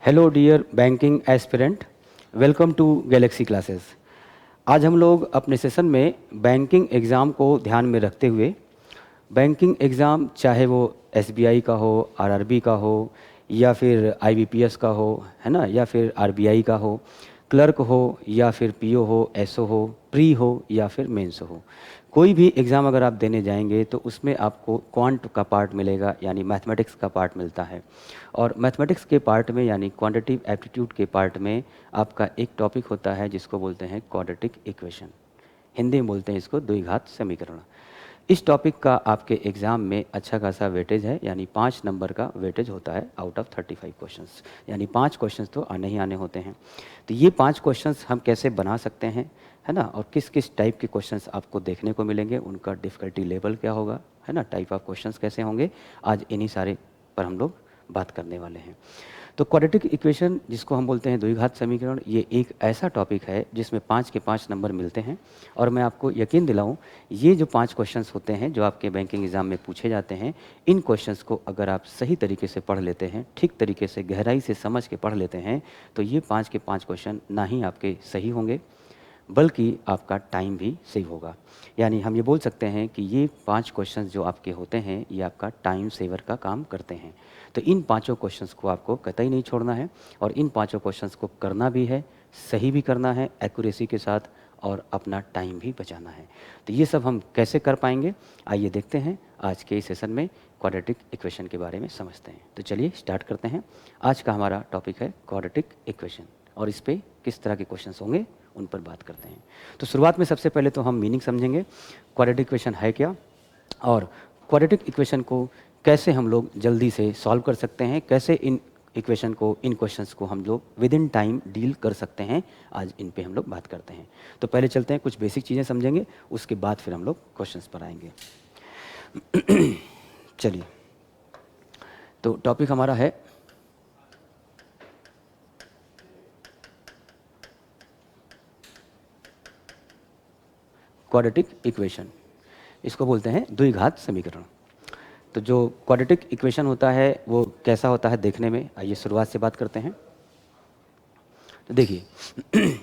Hello dear banking aspirant, welcome to galaxy classes. आज हम लोग अपने सेशन में बैंकिंग एग्ज़ाम को ध्यान में रखते हुए बैंकिंग एग्ज़ाम चाहे वो एसबीआई का हो, आरआरबी का हो या फिर आईबीपीएस का हो, है ना, या फिर आरबीआई का हो, क्लर्क हो या फिर पीओ हो, एसओ हो, प्री हो या फिर मेंस हो, कोई भी एग्ज़ाम अगर आप देने जाएंगे तो उसमें आपको क्वांट का पार्ट मिलेगा, यानी मैथमेटिक्स का पार्ट मिलता है। और मैथमेटिक्स के पार्ट में यानी क्वांटिटेटिव एप्टीट्यूड के पार्ट में आपका एक टॉपिक होता है जिसको बोलते हैं क्वाड्रेटिक इक्वेशन। हिंदी में बोलते हैं इसको द्विघात समीकरण। इस टॉपिक का आपके एग्ज़ाम में अच्छा खासा वेटेज है, यानी 5 नंबर का वेटेज होता है आउट ऑफ 35 क्वेश्चंस, यानी 5 क्वेश्चंस तो आने ही आने होते हैं। तो ये 5 क्वेश्चंस हम कैसे बना सकते हैं, है ना, और किस किस टाइप के क्वेश्चंस आपको देखने को मिलेंगे, उनका डिफ़िकल्टी लेवल क्या होगा, है ना, टाइप ऑफ क्वेश्चंस कैसे होंगे, आज इन्हीं सारे पर हम लोग बात करने वाले हैं। तो क्वाड्रेटिक इक्वेशन जिसको हम बोलते हैं द्विघात समीकरण, ये एक ऐसा टॉपिक है जिसमें 5 के 5 नंबर मिलते हैं। और मैं आपको यकीन दिलाऊं, ये जो 5 क्वेश्चंस होते हैं जो आपके बैंकिंग एग्जाम में पूछे जाते हैं, इन क्वेश्चंस को अगर आप सही तरीके से पढ़ लेते हैं, ठीक तरीके से गहराई से समझ के पढ़ लेते हैं, तो ये 5 के 5 क्वेश्चन ना ही आपके सही होंगे बल्कि आपका टाइम भी सेव होगा। यानी हम ये बोल सकते हैं कि ये 5 क्वेश्चंस जो आपके होते हैं, ये आपका टाइम सेवर का काम करते हैं। तो इन पाँचों क्वेश्चंस को आपको कतई नहीं छोड़ना है और इन पाँचों क्वेश्चंस को करना भी है, सही भी करना है, एक्यूरेसी के साथ, और अपना टाइम भी बचाना है। तो ये सब हम कैसे कर पाएंगे, आइए देखते हैं आज के इस सेशन में क्वाड्रेटिक इक्वेशन के बारे में समझते हैं। तो चलिए स्टार्ट करते हैं। आज का हमारा टॉपिक है क्वाड्रेटिक इक्वेशन और इस पर किस तरह के क्वेश्चंस होंगे उन पर बात करते हैं। तो शुरुआत में सबसे पहले तो हम मीनिंग समझेंगे, क्वाड्रेटिक इक्वेशन है क्या और क्वाड्रेटिक इक्वेशन को कैसे हम लोग जल्दी से सॉल्व कर सकते हैं, कैसे इन इक्वेशन को, इन क्वेश्चंस को हम लोग विद इन टाइम डील कर सकते हैं। आज इन पे हम लोग बात करते हैं। तो पहले चलते हैं, कुछ बेसिक चीज़ें समझेंगे, उसके बाद फिर हम लोग क्वेश्चंस पर आएंगे। चलिए, तो टॉपिक हमारा है क्वाड्रेटिक इक्वेशन। इसको बोलते हैं द्विघात समीकरण। तो जो क्वाड्रेटिक इक्वेशन होता है वो कैसा होता है देखने में, आइए शुरुआत से बात करते हैं। तो देखिए,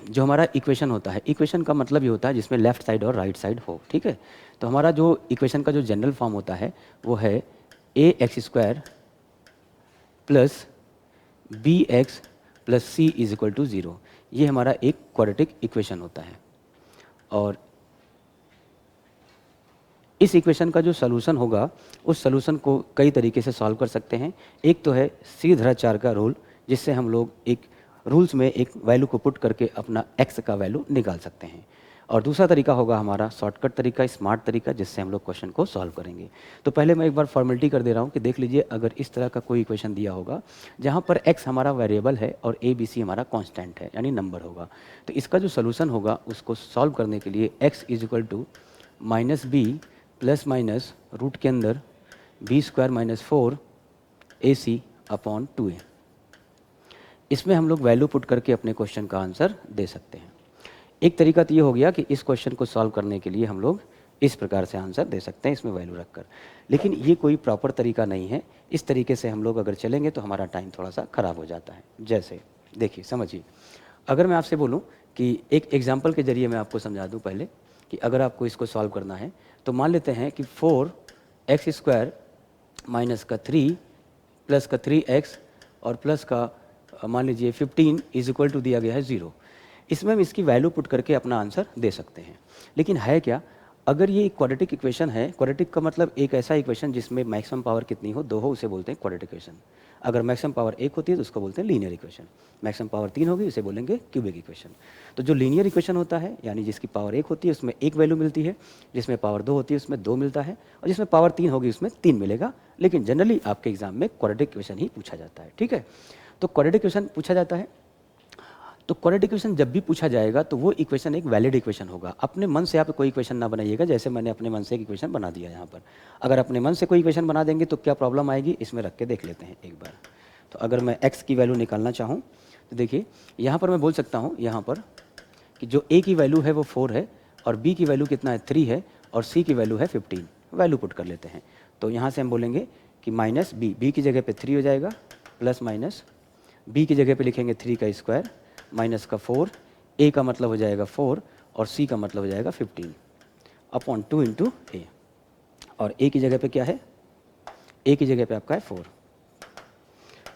जो हमारा इक्वेशन होता है, इक्वेशन का मतलब ये होता है जिसमें लेफ्ट साइड और राइट साइड हो, ठीक है। तो हमारा जो इक्वेशन का जो जनरल फॉर्म होता है वो है a x square plus b x plus c is equal to 0। ये हमारा एक क्वाड्रेटिक इक्वेशन होता है। और इस इक्वेशन का जो सॉल्यूशन होगा, उस सॉल्यूशन को कई तरीके से सॉल्व कर सकते हैं। एक तो है C/4 का रूल, जिससे हम लोग एक रूल्स में एक वैल्यू को पुट करके अपना x का वैल्यू निकाल सकते हैं। और दूसरा तरीका होगा हमारा शॉर्टकट तरीका, स्मार्ट तरीका, जिससे हम लोग क्वेश्चन को सॉल्व करेंगे। तो पहले मैं एक बार फॉर्मेलिटी कर दे रहा हूँ कि देख लीजिए, अगर इस तरह का कोई इक्वेशन दिया होगा जहाँ पर x हमारा वेरिएबल है और a b c हमारा कांस्टेंट है, यानी नंबर होगा, तो इसका जो सोल्यूशन होगा उसको सॉल्व करने के लिए x is equal to minus b plus minus root के अंदर b² minus 4 AC upon 2a। इसमें हम लोग वैल्यू पुट करके अपने क्वेश्चन का आंसर दे सकते हैं। एक तरीका तो ये हो गया कि इस क्वेश्चन को सॉल्व करने के लिए हम लोग इस प्रकार से आंसर दे सकते हैं, इसमें वैल्यू रखकर। लेकिन ये कोई प्रॉपर तरीका नहीं है। इस तरीके से हम लोग अगर चलेंगे तो हमारा टाइम थोड़ा सा ख़राब हो जाता है। जैसे देखिए, समझिए, अगर मैं आपसे बोलूँ कि एक एग्जाम्पल के जरिए मैं आपको समझा दूँ पहले कि अगर आपको इसको सॉल्व करना है, तो मान लेते हैं कि 4x² माइनस का 3 प्लस का 3x और प्लस का मान लीजिए 15 इज इक्वल टू दिया गया है 0। इसमें हम इसकी वैल्यू पुट करके अपना आंसर दे सकते हैं। लेकिन है क्या, अगर ये एक क्वाड्रेटिक इक्वेशन है, क्वाड्रेटिक का मतलब एक ऐसा इक्वेशन जिसमें मैक्सिमम पावर कितनी हो, 2 हो, उसे बोलते हैं क्वाड्रेटिक इक्वेशन। अगर मैक्सिमम पावर 1 होती है तो उसको बोलते हैं लीनियर इक्वेशन। मैक्सिमम पावर 3 होगी, उसे बोलेंगे क्यूबिक इक्वेशन। तो जो लीनियर इक्वेशन होता है, यानी जिसकी पावर 1 होती है उसमें 1 वैल्यू मिलती है, जिसमें पावर 2 होती है उसमें 2 मिलता है, और जिसमें पावर 3 होगी उसमें 3 मिलेगा। लेकिन जनरली आपके एग्जाम में क्वाड्रेटिक इक्वेशन ही पूछा जाता है, ठीक है। तो क्वाड्रेटिक इक्वेशन पूछा जाता है। तो क्वाड्रेटिक इक्वेशन जब भी पूछा जाएगा तो वो इक्वेशन एक वैलिड इक्वेशन होगा। अपने मन से आप कोई इक्वेशन ना बनाइएगा, जैसे मैंने अपने मन से एक इक्वेशन बना दिया यहाँ पर। अगर अपने मन से कोई इक्वेशन बना देंगे तो क्या प्रॉब्लम आएगी, इसमें रख के देख लेते हैं एक बार। तो अगर मैं x की वैल्यू निकालना चाहूँ तो देखिए, यहाँ पर मैं बोल सकता हूँ यहाँ पर कि जो a की वैल्यू है वो 4 है और b की वैल्यू कितना है, 3 है, और c की वैल्यू है 15। वैल्यू पुट कर लेते हैं। तो यहाँ से हम बोलेंगे कि माइनस b की जगह पे 3 हो जाएगा, प्लस माइनस बी की जगह पे लिखेंगे 3 का स्क्वायर माइनस का 4, ए का मतलब हो जाएगा 4 और सी का मतलब हो जाएगा 15 अपॉन 2 इंटू ए। और ए की जगह पे क्या है, ए की जगह पे आपका है 4,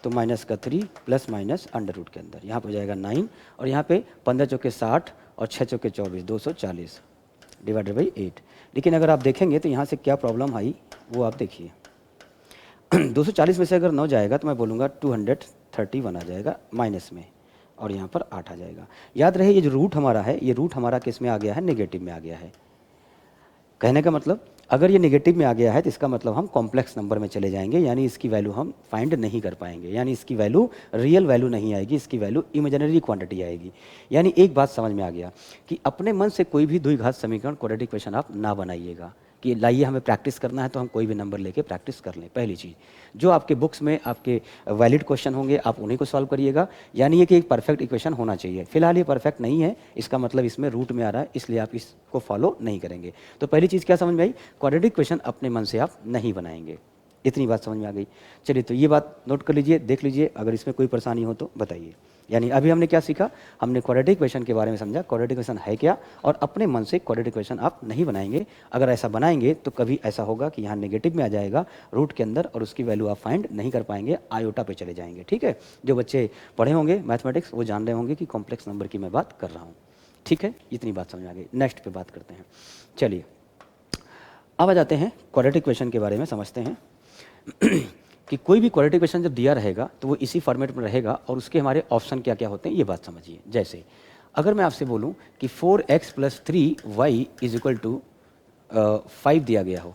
तो माइनस का 3 प्लस माइनस अंडर रूट के अंदर यहाँ पे हो जाएगा 9 और यहाँ पे 15 चौके 60 और 6 चौके 24 240 डिवाइडेड बाई 8। लेकिन अगर आप देखेंगे तो यहाँ से क्या प्रॉब्लम आई वो आप देखिए 240 में से अगर 9 जाएगा तो मैं बोलूँगा 231 आ जाएगा माइनस में और यहाँ पर 8 आ जाएगा। याद रहे ये जो रूट हमारा है, ये रूट हमारा किस में आ गया है, नेगेटिव में आ गया है। कहने का मतलब अगर ये नेगेटिव में आ गया है तो इसका मतलब हम कॉम्प्लेक्स नंबर में चले जाएंगे, यानी इसकी वैल्यू हम फाइंड नहीं कर पाएंगे, यानी इसकी वैल्यू रियल वैल्यू नहीं आएगी, इसकी वैल्यू इमेजिनरी क्वांटिटी आएगी। यानी एक बात समझ में आ गया कि अपने मन से कोई भी द्विघात समीकरण क्वाड्रेटिक इक्वेशन आप ना बनाइएगा कि लाइए हमें प्रैक्टिस करना है तो हम कोई भी नंबर लेके प्रैक्टिस कर लें। पहली चीज़, जो आपके बुक्स में आपके वैलिड क्वेश्चन होंगे आप उन्हीं को सॉल्व करिएगा, यानी ये कि एक परफेक्ट इक्वेशन होना चाहिए। फिलहाल ये परफेक्ट नहीं है, इसका मतलब इसमें रूट में आ रहा है, इसलिए आप इसको फॉलो नहीं करेंगे। तो पहली चीज़ क्या समझ में आई, क्वाड्रेटिक इक्वेशन अपने मन से आप नहीं बनाएंगे। इतनी बात समझ में आ गई। चलिए तो ये बात नोट कर लीजिए, देख लीजिए, अगर इसमें कोई परेशानी हो तो बताइए। यानी अभी हमने क्या सीखा, हमने क्वाड्रेटिक इक्वेशन के बारे में समझा, क्वाड्रेटिक इक्वेशन है क्या, और अपने मन से क्वाड्रेटिक इक्वेशन आप नहीं बनाएंगे। अगर ऐसा बनाएंगे तो कभी ऐसा होगा कि यहाँ नेगेटिव में आ जाएगा रूट के अंदर और उसकी वैल्यू आप फाइंड नहीं कर पाएंगे, आयोटा पे चले जाएंगे। ठीक है, जो बच्चे पढ़े होंगे मैथमेटिक्स वो जान रहे होंगे कि कॉम्प्लेक्स नंबर की मैं बात कर रहा हूँ। ठीक है, इतनी बात समझ आ गई। नेक्स्ट पे बात करते हैं। चलिए अब आ जाते हैं क्वाड्रेटिक इक्वेशन के बारे में समझते हैं कि कोई भी क्वाड्रेटिक इक्वेशन जब दिया रहेगा तो वो इसी फॉर्मेट में रहेगा और उसके हमारे ऑप्शन क्या क्या होते हैं ये बात समझिए। जैसे अगर मैं आपसे बोलूं कि 4x + 3y = 5 दिया गया हो,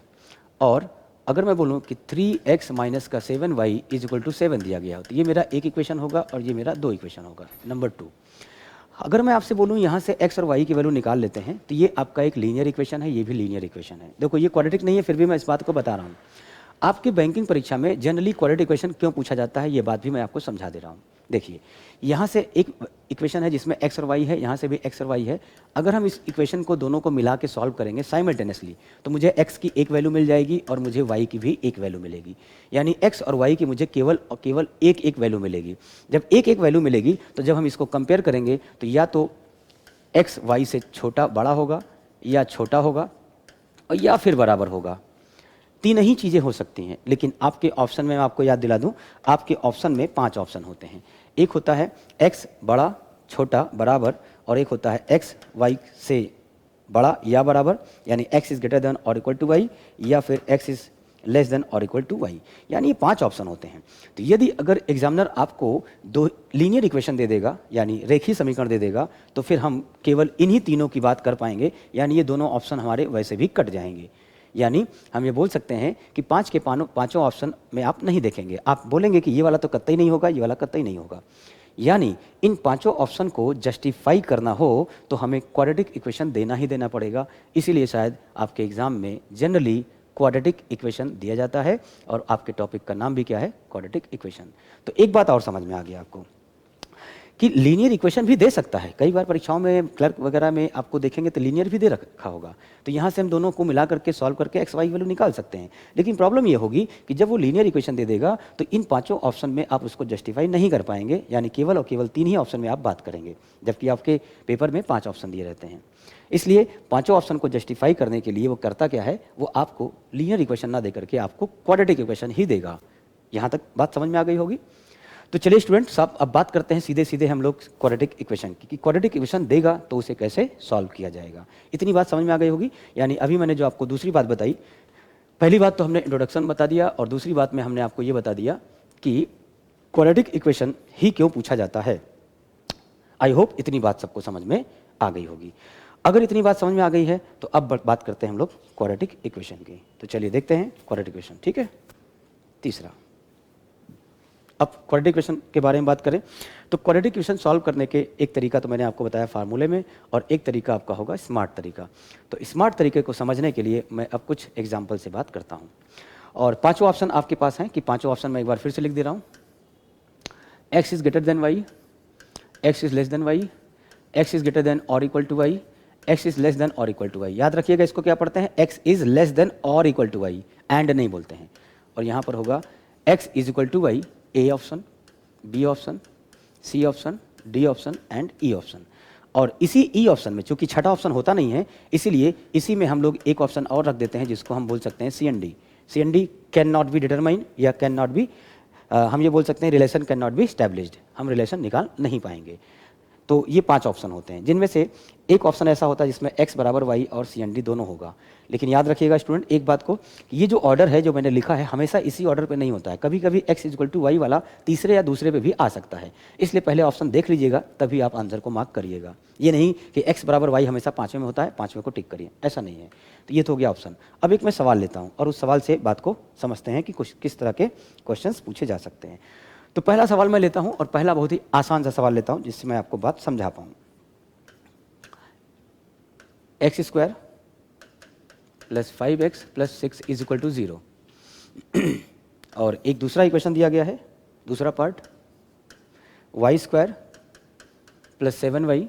और अगर मैं बोलूं कि 3x - 7y = 7 दिया गया हो, तो ये मेरा एक इक्वेशन होगा और ये मेरा दो इक्वेशन होगा। नंबर 2, अगर मैं आपसे बोलूं यहाँ से x और y की वैल्यू निकाल लेते हैं तो ये आपका एक लीनियर इक्वेशन है, ये भी लीनियर इक्वेशन है। देखो ये क्वाड्रेटिक नहीं है, फिर भी मैं इस बात को बता रहा हूँ। आपके बैंकिंग परीक्षा में जनरली क्वाड्रेटिक इक्वेशन क्यों पूछा जाता है ये बात भी मैं आपको समझा दे रहा हूँ। देखिए यहाँ से एक इक्वेशन है जिसमें x और y है, यहाँ से भी x और y है। अगर हम इस इक्वेशन को दोनों को मिला के सॉल्व करेंगे साइमल्टेनियसली तो मुझे x की एक वैल्यू मिल जाएगी और मुझे y की भी एक वैल्यू मिलेगी। यानी x और y की मुझे केवल और केवल एक एक वैल्यू मिलेगी। जब एक एक वैल्यू मिलेगी तो जब हम इसको कंपेयर करेंगे तो या तो x y से छोटा बड़ा होगा, या छोटा होगा, और या फिर बराबर होगा। तीन ही चीज़ें हो सकती हैं, लेकिन आपके ऑप्शन में मैं आपको याद दिला दूं, आपके ऑप्शन में 5 ऑप्शन होते हैं। एक होता है x बड़ा, छोटा, बराबर, और एक होता है x y से बड़ा या बराबर, यानी x is greater than or equal to y, या फिर x is less than or equal to y। यानी ये 5 ऑप्शन होते हैं। तो यदि अगर एग्जामिनर आपको दो लीनियर इक्वेशन दे देगा, यानी रेखीय समीकरण दे देगा, तो फिर हम केवल इन्हीं तीनों की बात कर पाएंगे, यानी ये दोनों ऑप्शन हमारे वैसे भी कट जाएंगे। यानी हम ये बोल सकते हैं कि 5 के पाँचों ऑप्शन में आप नहीं देखेंगे, आप बोलेंगे कि ये वाला तो कतई नहीं होगा, ये वाला कतई नहीं होगा। यानी इन 5 ऑप्शन को जस्टिफाई करना हो तो हमें क्वाड्रेटिक इक्वेशन देना ही देना पड़ेगा। इसीलिए शायद आपके एग्जाम में जनरली क्वाड्रेटिक इक्वेशन दिया जाता है और आपके टॉपिक का नाम भी क्या है, क्वाड्रेटिक इक्वेशन। तो एक बात और समझ में आ गया आपको कि लीनियर इक्वेशन भी दे सकता है। कई बार परीक्षाओं में क्लर्क वगैरह में आपको देखेंगे तो लीनियर भी दे रखा होगा, तो यहाँ से हम दोनों को मिला करके सॉल्व करके x y वैल्यू निकाल सकते हैं। लेकिन प्रॉब्लम ये होगी कि जब वो लीनियर इक्वेशन दे देगा तो इन 5 ऑप्शन में आप उसको जस्टिफाई नहीं कर पाएंगे, यानी केवल और केवल 3 ही ऑप्शन में आप बात करेंगे, जबकि आपके पेपर में 5 ऑप्शन दिए रहते हैं। इसलिए 5 ऑप्शन को जस्टिफाई करने के लिए वो करता क्या है, वो आपको लीनियर इक्वेशन ना दे करके आपको क्वाड्रेटिक इक्वेशन ही देगा। यहाँ तक बात समझ में आ गई होगी। तो चलिए स्टूडेंट्स, अब बात करते हैं सीधे सीधे हम लोग क्वाड्रेटिक इक्वेशन की, कि क्वाड्रेटिक इक्वेशन देगा तो उसे कैसे सॉल्व किया जाएगा। इतनी बात समझ में आ गई होगी। यानी अभी मैंने जो आपको दूसरी बात बताई, पहली बात तो हमने इंट्रोडक्शन बता दिया, और दूसरी बात में हमने आपको ये बता दिया कि क्वाड्रेटिक इक्वेशन ही क्यों पूछा जाता है। आई होप इतनी बात सबको समझ में आ गई होगी। अगर इतनी बात समझ में आ गई है तो अब बात करते हैं हम लोग क्वाड्रेटिक इक्वेशन की। तो चलिए देखते हैं क्वाड्रेटिक इक्वेशन। ठीक है, तीसरा, अब क्वाड्रेटिक इक्वेशन के बारे में बात करें तो क्वाड्रेटिक इक्वेशन सॉल्व करने के एक तरीका तो मैंने आपको बताया फार्मूले में, और एक तरीका आपका होगा स्मार्ट तरीका। तो स्मार्ट तरीके को समझने के लिए मैं अब कुछ एग्जाम्पल से बात करता हूँ। और 5 ऑप्शन आपके पास हैं, कि 5 ऑप्शन मैं एक बार फिर से लिख दे रहा हूँ। x is greater than y, x is less than y, x is greater than or equal to y, x is less than or equal to y। याद रखिएगा इसको क्या पढ़ते हैं, x is less than or equal to y, and नहीं बोलते हैं। और यहाँ पर होगा x is equal to y, A option, B option, C option, D option and E option. और इसी ई ऑप्शन में, चूंकि छठा ऑप्शन होता नहीं है, इसीलिए इसी में हम लोग एक ऑप्शन और रख देते हैं जिसको हम बोल सकते हैं C and D. C and D can not be determine या कैन नॉट बी, हम ये बोल सकते हैं relation can not be established, हम रिलेशन निकाल नहीं पाएंगे। तो ये 5 ऑप्शन होते हैं, जिनमें से एक ऑप्शन ऐसा होता है जिसमें x बराबर y और सी एंड डी दोनों होगा। लेकिन याद रखिएगा स्टूडेंट एक बात को, ये जो ऑर्डर है जो मैंने लिखा है हमेशा इसी ऑर्डर पे नहीं होता है, कभी कभी x इक्वल टू वाई वाला तीसरे या दूसरे पे भी आ सकता है। इसलिए पहले ऑप्शन देख लीजिएगा, तभी आप आंसर को मार्क करिएगा। ये नहीं कि x बराबर वाई हमेशा 5वें में होता है, 5वें को टिक करिए, ऐसा नहीं है। तो ये तो हो गया ऑप्शन। अब एक मैं सवाल लेता हूँ और उस सवाल से बात को समझते हैं कि कुछ किस तरह के क्वेश्चन पूछे जा सकते हैं। तो पहला सवाल मैं लेता हूँ और पहला बहुत ही आसान सा सवाल लेता हूँ जिससे मैं आपको बात समझा पाऊँ। X square plus 5x plus 6 is equal to 0। और एक दूसरा इक्वेशन दिया गया है, दूसरा part Y square plus 7y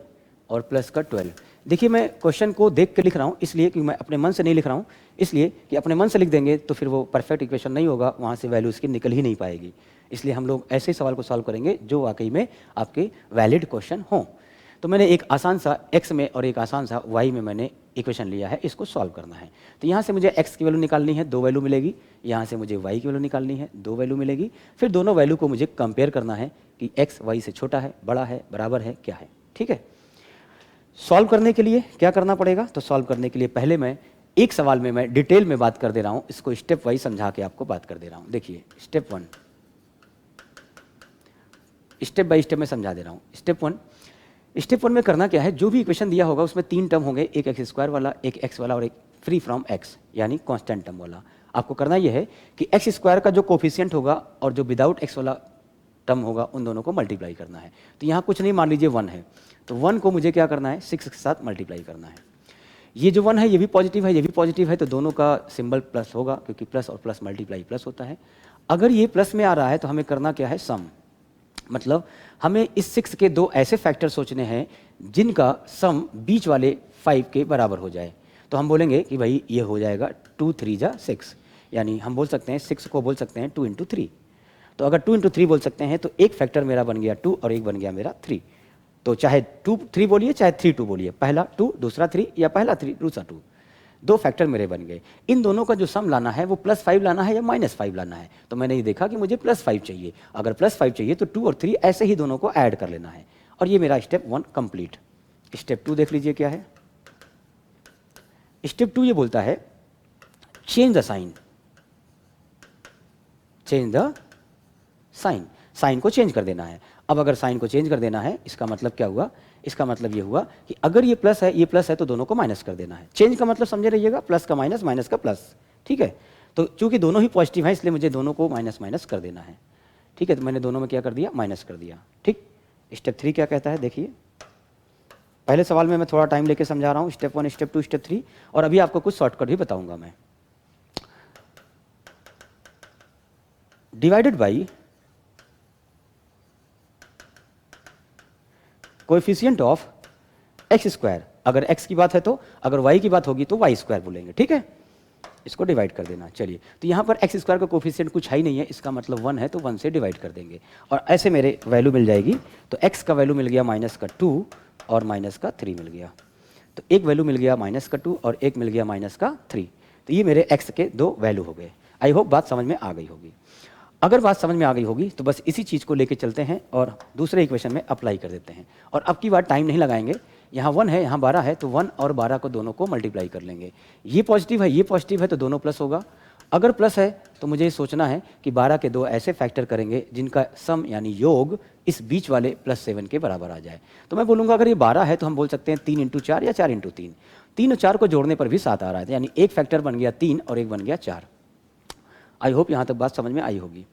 और प्लस का 12। देखिए मैं क्वेश्चन को देख के लिख रहा हूँ, इसलिए कि मैं अपने मन से नहीं लिख रहा हूँ, इसलिए कि अपने मन से लिख देंगे तो फिर वो परफेक्ट इक्वेशन नहीं होगा, वहाँ से वैल्यू इसकी निकल ही नहीं पाएगी। इसलिए हम लोग ऐसे सवाल को सॉल्व करेंगे जो वाकई में आपके वैलिड क्वेश्चन हों। तो मैंने एक आसान सा x में और एक आसान सा y में मैंने इक्वेशन लिया है, इसको सॉल्व करना है। तो यहाँ से मुझे x की वैल्यू निकालनी है, 2 वैल्यू मिलेगी। यहाँ से मुझे y की वैल्यू निकालनी है, 2 वैल्यू मिलेगी। फिर दोनों वैल्यू को मुझे कंपेयर करना है कि x y से छोटा है, बड़ा है, बराबर है, क्या है। ठीक है, सॉल्व करने के लिए क्या करना पड़ेगा? तो सॉल्व करने के लिए पहले मैं एक सवाल में मैं डिटेल में बात कर दे रहा हूँ, इसको स्टेप वाइज समझा के आपको बात कर दे रहा हूँ। देखिए स्टेप 1, स्टेप बाय स्टेप में समझा दे रहा हूँ। स्टेप 1 में करना क्या है, जो भी इक्वेशन दिया होगा उसमें 3 टर्म होंगे, एक एक्स स्क्वायर वाला, एक एक्स वाला और एक फ्री फ्रॉम एक्स यानी कांस्टेंट टर्म वाला। आपको करना यह है कि एक्स स्क्वायर का जो कोफिशिएंट होगा और जो विदाउट एक्स वाला टर्म होगा उन दोनों को मल्टीप्लाई करना है। तो यहाँ कुछ नहीं, मान लीजिए 1 है, तो 1 को मुझे क्या करना है, 6 के साथ मल्टीप्लाई करना है। ये जो 1 है ये भी पॉजिटिव है, ये भी पॉजिटिव है, तो दोनों का सिंबल प्लस होगा, क्योंकि प्लस और प्लस मल्टीप्लाई प्लस होता है। अगर ये प्लस में आ रहा है तो हमें करना क्या है, सम। मतलब हमें इस 6 के 2 ऐसे फैक्टर सोचने हैं जिनका सम बीच वाले 5 के बराबर हो जाए। तो हम बोलेंगे कि भाई ये हो जाएगा 2 3 जा 6, यानी हम बोल सकते हैं 6 को बोल सकते हैं 2 इंटू 3। तो अगर 2 इंटू 3 बोल सकते हैं तो एक फैक्टर मेरा बन गया 2 और एक बन गया मेरा 3। तो चाहे 2 3 बोलिए चाहे 3 2 बोलिए, पहला 2 दूसरा 3 या पहला 3 दूसरा 2, 2 फैक्टर मेरे बन गए। इन दोनों का जो सम लाना है वो +5 लाना है या -5 लाना है। तो मैंने ये देखा कि मुझे +5 चाहिए, अगर +5 चाहिए तो 2 और 3 ऐसे ही दोनों को ऐड कर लेना है। और ये मेरा स्टेप 1 कंप्लीट। स्टेप 2 देख लीजिए क्या है। स्टेप 2 ये बोलता है change the sign, change the sign, sign को चेंज कर देना है। अब अगर साइन को चेंज कर देना है, इसका मतलब क्या हुआ, इसका मतलब ये हुआ कि अगर ये प्लस है, ये प्लस है, तो दोनों को माइनस कर देना है। चेंज का मतलब समझे रहिएगा, प्लस का माइनस, माइनस का प्लस। ठीक है, तो चूंकि दोनों ही पॉजिटिव हैं इसलिए मुझे दोनों को माइनस माइनस कर देना है। ठीक है, तो मैंने दोनों में क्या कर दिया, माइनस कर दिया। ठीक, स्टेप 3 क्या कहता है देखिए। पहले सवाल में मैं थोड़ा टाइम लेके समझा रहा हूँ, स्टेप 1 स्टेप 2 स्टेप 3, और अभी आपको कुछ शॉर्टकट भी बताऊंगा मैं। Divided by coefficient of x square, अगर x की बात है तो, अगर y की बात होगी तो वाई स्क्वायर बोलेंगे। ठीक है, इसको डिवाइड कर देना। चलिए, तो यहाँ पर एक्स स्क्वायर का कोफिशिएंट कुछ है ही नहीं है, इसका मतलब 1 है, तो 1 से डिवाइड कर देंगे और ऐसे मेरे वैल्यू मिल जाएगी। तो x का वैल्यू मिल गया -2 और -3 मिल गया। तो एक वैल्यू मिल गया -2 और एक मिल गया -3। तो ये मेरे x के 2 वैल्यू हो गए। आई होप बात समझ में आ गई होगी। अगर बात समझ में आ गई होगी तो बस इसी चीज़ को लेके चलते हैं और दूसरे इक्वेशन में अप्लाई कर देते हैं। और अब की बार टाइम नहीं लगाएंगे, यहाँ 1 है यहाँ 12 है, तो 1 और 12 को दोनों को मल्टीप्लाई कर लेंगे। ये पॉजिटिव है ये पॉजिटिव है, तो दोनों प्लस होगा। अगर प्लस है तो मुझे सोचना है कि 12 के 2 ऐसे फैक्टर करेंगे जिनका सम यानी योग इस बीच वाले +7 के बराबर आ जाए। तो मैं बोलूँगा अगर ये 12 है तो हम बोल सकते हैं 3 इंटू 4 या 4 इंटू 3। 3 और 4 को जोड़ने पर भी 7 आ रहा है, यानी एक फैक्टर बन गया 3 और एक बन गया 4। आई होप यहाँ तक बात समझ में आई होगी।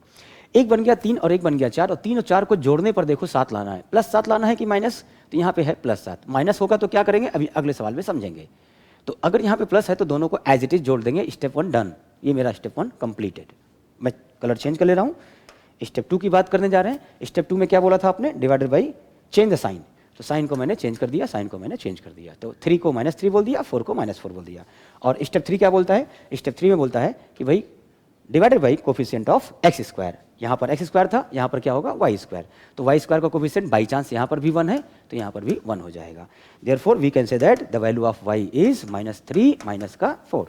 एक बन गया 3 और एक बन गया 4, और 3 और 4 को जोड़ने पर देखो 7 लाना है, +7 लाना है कि माइनस, तो यहाँ पे है +7। माइनस होगा तो क्या करेंगे अभी अगले सवाल में समझेंगे। तो अगर यहाँ पे प्लस है तो दोनों को एज इट इज जोड़ देंगे। स्टेप 1 डन, ये मेरा स्टेप 1 कंप्लीटेड। मैं कलर चेंज कर ले रहा हूँ। स्टेप 2 की बात करने जा रहे हैं। स्टेप 2 में क्या बोला था आपने, divided by change the sign. तो साइन को मैंने चेंज कर दिया, साइन को मैंने चेंज कर दिया। तो 3 को -3 बोल दिया, 4 को -4 बोल दिया। और स्टेप 3 क्या बोलता है, स्टेप 3 में बोलता है कि भाई divided by coefficient of x square. यहाँ पर एक्स स्क्वायर था, यहाँ पर क्या होगा वाई स्क्वायर। तो वाई स्क्वायर का कोफिशिएंट बाई चांस यहाँ पर भी 1 है तो यहाँ पर भी 1 हो जाएगा। Therefore we can say that the value of y is -3 minus का 4।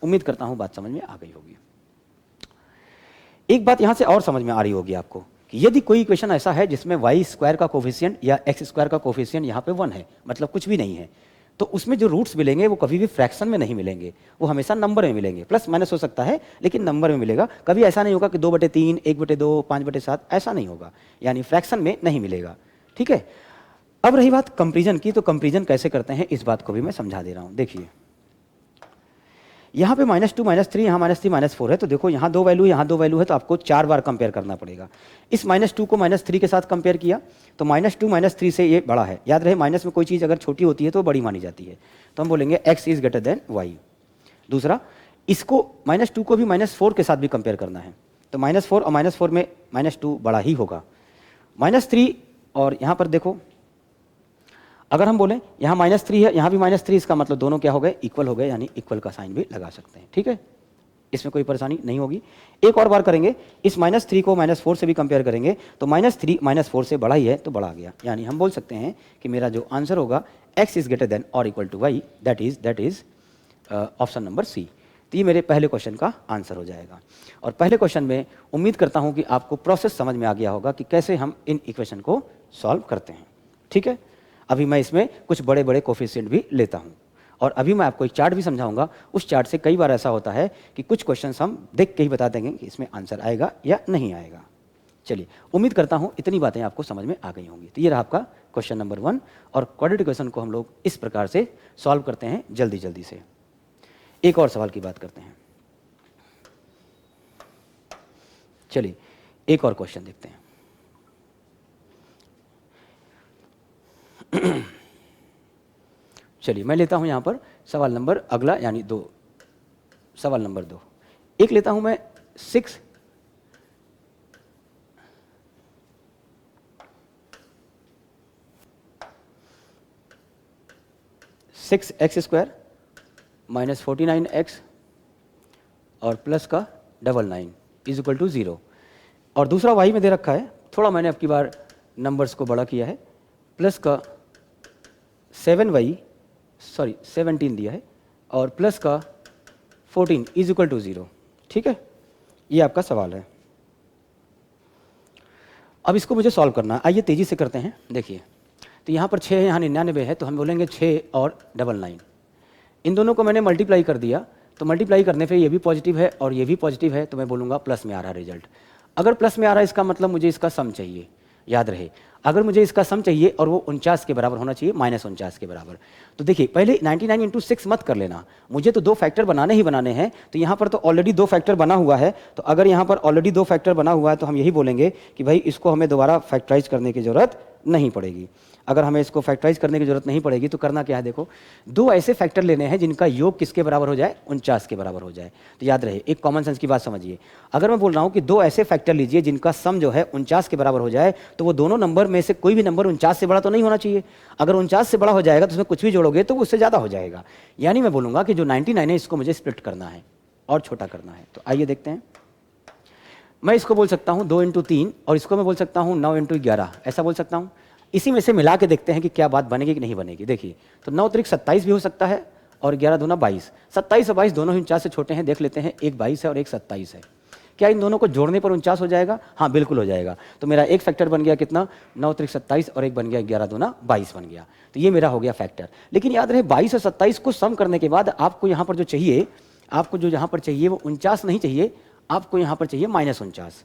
उम्मीद करता हूँ बात समझ में आ गई होगी। एक बात यहाँ से और समझ में आ रही होगी आपको कि यदि कोई इक्वेशन ऐसा है जिसमें वाई स्क्वायर का कोफिशिएंट या एक्स स्क्वायर का कोफिशिएंट यहाँ पे 1 है, मतलब कुछ भी नहीं है, तो उसमें जो रूट्स मिलेंगे वो कभी भी फ्रैक्शन में नहीं मिलेंगे, वो हमेशा नंबर में मिलेंगे। प्लस माइनस हो सकता है लेकिन नंबर में मिलेगा। कभी ऐसा नहीं होगा कि 2/3, 1/2, 5/7, ऐसा नहीं होगा, यानी फ्रैक्शन में नहीं मिलेगा। ठीक है। अब रही बात कंपेरिजन की, तो कंपेरिजन कैसे करते हैं इस बात को भी मैं समझा दे रहा हूँ। देखिए यहाँ पे -2, -3, यहाँ -3, -4 है, तो देखो यहाँ 2 वैल्यू, यहाँ 2 वैल्यू है, तो आपको 4 बार कंपेयर करना पड़ेगा। इस -2 को -3 के साथ कंपेयर किया तो -2 -3 से ये बड़ा है। याद रहे माइनस में कोई चीज़ अगर छोटी होती है तो बड़ी मानी जाती है, तो हम बोलेंगे x is greater than y। दूसरा, इसको -2 को भी -4 के साथ भी कंपेयर करना है, तो -4 और -4 में -2 बड़ा ही होगा। -3 और यहाँ पर देखो, अगर हम बोलें यहाँ -3 है, यहाँ भी -3, इसका मतलब दोनों क्या हो गए, इक्वल हो गए, यानी इक्वल का साइन भी लगा सकते हैं। ठीक है, इसमें कोई परेशानी नहीं होगी। एक और बार करेंगे, इस -3 को -4 से भी कंपेयर करेंगे तो -3 -4 से बड़ा ही है तो बड़ा आ गया, यानी हम बोल सकते हैं कि मेरा जो आंसर होगा x is greater than or equal to y, that is option number C. तो ये मेरे पहले क्वेश्चन का आंसर हो जाएगा। और पहले क्वेश्चन में उम्मीद करता हूँ कि आपको प्रोसेस समझ में आ गया होगा कि कैसे हम इन इक्वेशन को सॉल्व करते हैं। ठीक है, अभी मैं इसमें कुछ बड़े बड़े कोफिशिएंट भी लेता हूँ और अभी मैं आपको एक चार्ट भी समझाऊंगा। उस चार्ट से कई बार ऐसा होता है कि कुछ क्वेश्चंस हम देख के ही बता देंगे कि इसमें आंसर आएगा या नहीं आएगा। चलिए, उम्मीद करता हूँ इतनी बातें आपको समझ में आ गई होंगी। तो ये रहा आपका क्वेश्चन नंबर 1 और क्वाड्रेटिक इक्वेशन को हम लोग इस प्रकार से सॉल्व करते हैं जल्दी जल्दी से। एक और सवाल की बात करते हैं। चलिए एक और क्वेश्चन देखते हैं। चलिए मैं लेता हूं यहां पर सवाल नंबर अगला, यानी 2, सवाल नंबर 2। एक लेता हूं मैं 6 6x स्क्वायर -49x और प्लस का 99 इज इक्वल टू 0, और दूसरा y में दे रखा है, थोड़ा मैंने अब की बार नंबर्स को बड़ा किया है, प्लस का 17 दिया है और प्लस का 14 इज इक्वल टू 0। ठीक है, ये आपका सवाल है। अब इसको मुझे सॉल्व करना है, आइए तेजी से करते हैं। देखिए, तो यहाँ पर 6 है, यहाँ 99 है, तो हम बोलेंगे 6 और 99। इन दोनों को मैंने मल्टीप्लाई कर दिया, तो मल्टीप्लाई करने पे ये भी पॉजिटिव है और ये भी पॉजिटिव है, तो मैं बोलूँगा प्लस में आ रहा रिजल्ट। अगर प्लस में आ रहा है इसका मतलब मुझे इसका सम चाहिए। याद रहे, अगर मुझे इसका सम चाहिए और वो 49 के बराबर होना चाहिए, -49 के बराबर। तो देखिए पहले 99 × 6 मत कर लेना, मुझे तो 2 फैक्टर बनाने ही बनाने हैं। तो यहाँ पर तो ऑलरेडी 2 फैक्टर बना हुआ है, तो अगर यहाँ पर ऑलरेडी 2 फैक्टर बना हुआ है तो हम यही बोलेंगे कि भाई इसको हमें दोबारा फैक्टराइज करने की ज़रूरत नहीं पड़ेगी। अगर हमें इसको फैक्टराइज करने की जरूरत नहीं पड़ेगी तो करना क्या है, देखो 2 ऐसे फैक्टर लेने हैं जिनका योग किसके बराबर हो जाए, 49 के बराबर हो जाए। तो याद रहे, एक कॉमन सेंस की बात समझिए, अगर मैं बोल रहा हूँ कि 2 ऐसे फैक्टर लीजिए जिनका सम जो है 49 के बराबर हो जाए, तो वो दोनों नंबर में से कोई भी नंबर 49 से बड़ा तो नहीं होना चाहिए। अगर 49 से बड़ा हो जाएगा तो उसमें कुछ भी जोड़ोगे तो वो उससे ज़्यादा हो जाएगा। यानी मैं बोलूँगा कि जो 99 है इसको मुझे स्प्लिट करना है और छोटा करना है। तो आइए देखते हैं, मैं इसको बोल सकता हूँ 2 × 3 और इसको मैं बोल सकता हूँ 9 × 11, ऐसा बोल सकता हूँ। इसी में से मिला के देखते हैं कि क्या बात बनेगी कि नहीं बनेगी। देखिए, तो 9 × 27 भी हो सकता है और 11 दूना 22। 27 और 22 दोनों ही 49 से छोटे हैं, देख लेते हैं, एक 22 है और एक 27 है। क्या इन दोनों को जोड़ने पर 49 हो जाएगा? हाँ बिल्कुल हो जाएगा। तो मेरा एक फैक्टर बन गया कितना, 9 × 27 और एक बन गया 11 दूना 22 बन गया। तो ये मेरा हो गया फैक्टर। लेकिन याद रहे 22 और 27 को सम करने के बाद आपको यहाँ पर जो चाहिए, आपको जो यहाँ पर चाहिए वो 49 नहीं चाहिए, आपको यहाँ पर चाहिए -49।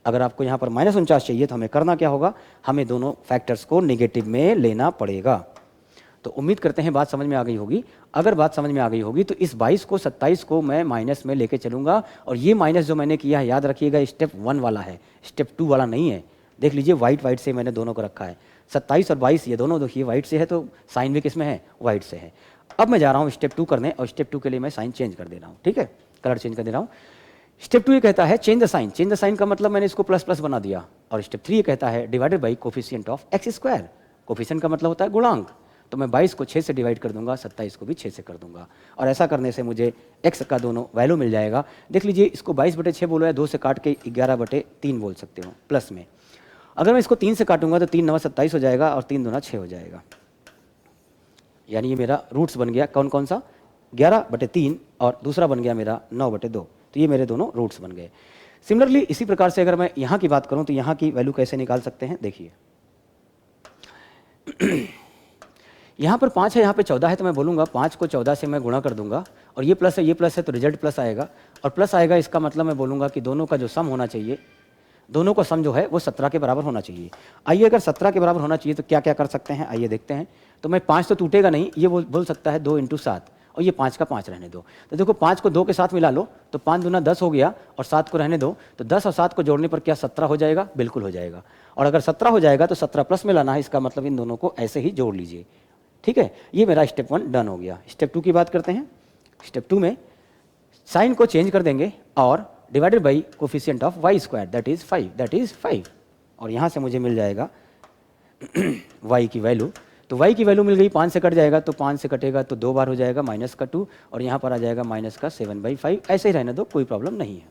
अगर आपको यहाँ पर -49 चाहिए तो हमें करना क्या होगा, हमें दोनों फैक्टर्स को नेगेटिव में लेना पड़ेगा। तो उम्मीद करते हैं बात समझ में आ गई होगी। अगर बात समझ में आ गई होगी तो इस 22 को 27 को मैं माइनस में लेके चलूँगा, और ये माइनस जो मैंने किया है याद रखिएगा स्टेप 1 वाला है, स्टेप 2 वाला नहीं है। देख लीजिए वाइट से मैंने दोनों को रखा है, 27 और 22 ये दोनों देखिए वाइट से है, तो साइन भी किसमें है, वाइट से है। अब मैं जा रहा हूँ स्टेप 2 करने, और स्टेप 2 के लिए मैं साइन चेंज कर दे रहा हूँ। ठीक है, कलर चेंज कर दे रहा हूँ। स्टेप 2 ये कहता है change the sign. Change the sign का मतलब मैंने इसको प्लस प्लस बना दिया। और स्टेप 3 ये कहता है divided by coefficient of x square. Coefficient का मतलब होता है गुणांक, तो मैं 22 को 6 से डिवाइड कर दूंगा, 27 को भी 6 से कर दूंगा, और ऐसा करने से मुझे x का दोनों वैल्यू मिल जाएगा। देख लीजिए, इसको 22/6 बोलो या 2 से काट के 11/3 बोल सकते हो प्लस में। अगर मैं इसको 3 से काटूंगा तो 3 9 27 हो जाएगा और 3 2 6 हो जाएगा। यानी ये मेरा रूट्स बन गया कौन कौन सा, 11/3 और दूसरा बन गया मेरा 9/2। तो ये मेरे दोनों रूट्स बन गए। सिमिलरली इसी प्रकार से अगर मैं यहाँ की बात करूँ तो यहाँ की वैल्यू कैसे निकाल सकते हैं, देखिए यहाँ पर 5 है, यहाँ पे 14 है, तो मैं बोलूँगा 5 को 14 से मैं गुणा कर दूंगा, और ये प्लस है ये प्लस है तो रिजल्ट प्लस आएगा, और प्लस आएगा इसका मतलब मैं बोलूँगा कि दोनों का जो सम होना चाहिए, दोनों का सम जो है वो 17 के बराबर होना चाहिए। आइए अगर 17 के बराबर होना चाहिए तो क्या क्या कर सकते हैं, आइए देखते हैं। तो मैं 5 तो टूटेगा नहीं, ये बोल सकता है 2 × 7, और ये 5 का 5 रहने दो। तो देखो 5 को 2 के साथ मिला लो तो 5 दूना 10 हो गया, और 7 को रहने दो, तो 10 और 7 को जोड़ने पर क्या 17 हो जाएगा, बिल्कुल हो जाएगा। और अगर 17 हो जाएगा तो 17 प्लस में लाना है, इसका मतलब इन दोनों को ऐसे ही जोड़ लीजिए। ठीक है, ये मेरा स्टेप 1 डन हो गया। स्टेप 2 की बात करते हैं। स्टेप 2 में साइन को चेंज कर देंगे और divided by coefficient of y² that is 5, और यहाँ से मुझे मिल जाएगा y की वैल्यू। तो y की वैल्यू मिल गई, 5 से कट जाएगा तो 5 से कटेगा तो 2 बार हो जाएगा -2, और यहाँ पर आ जाएगा -7/5। ऐसे ही रहने दो, कोई प्रॉब्लम नहीं है।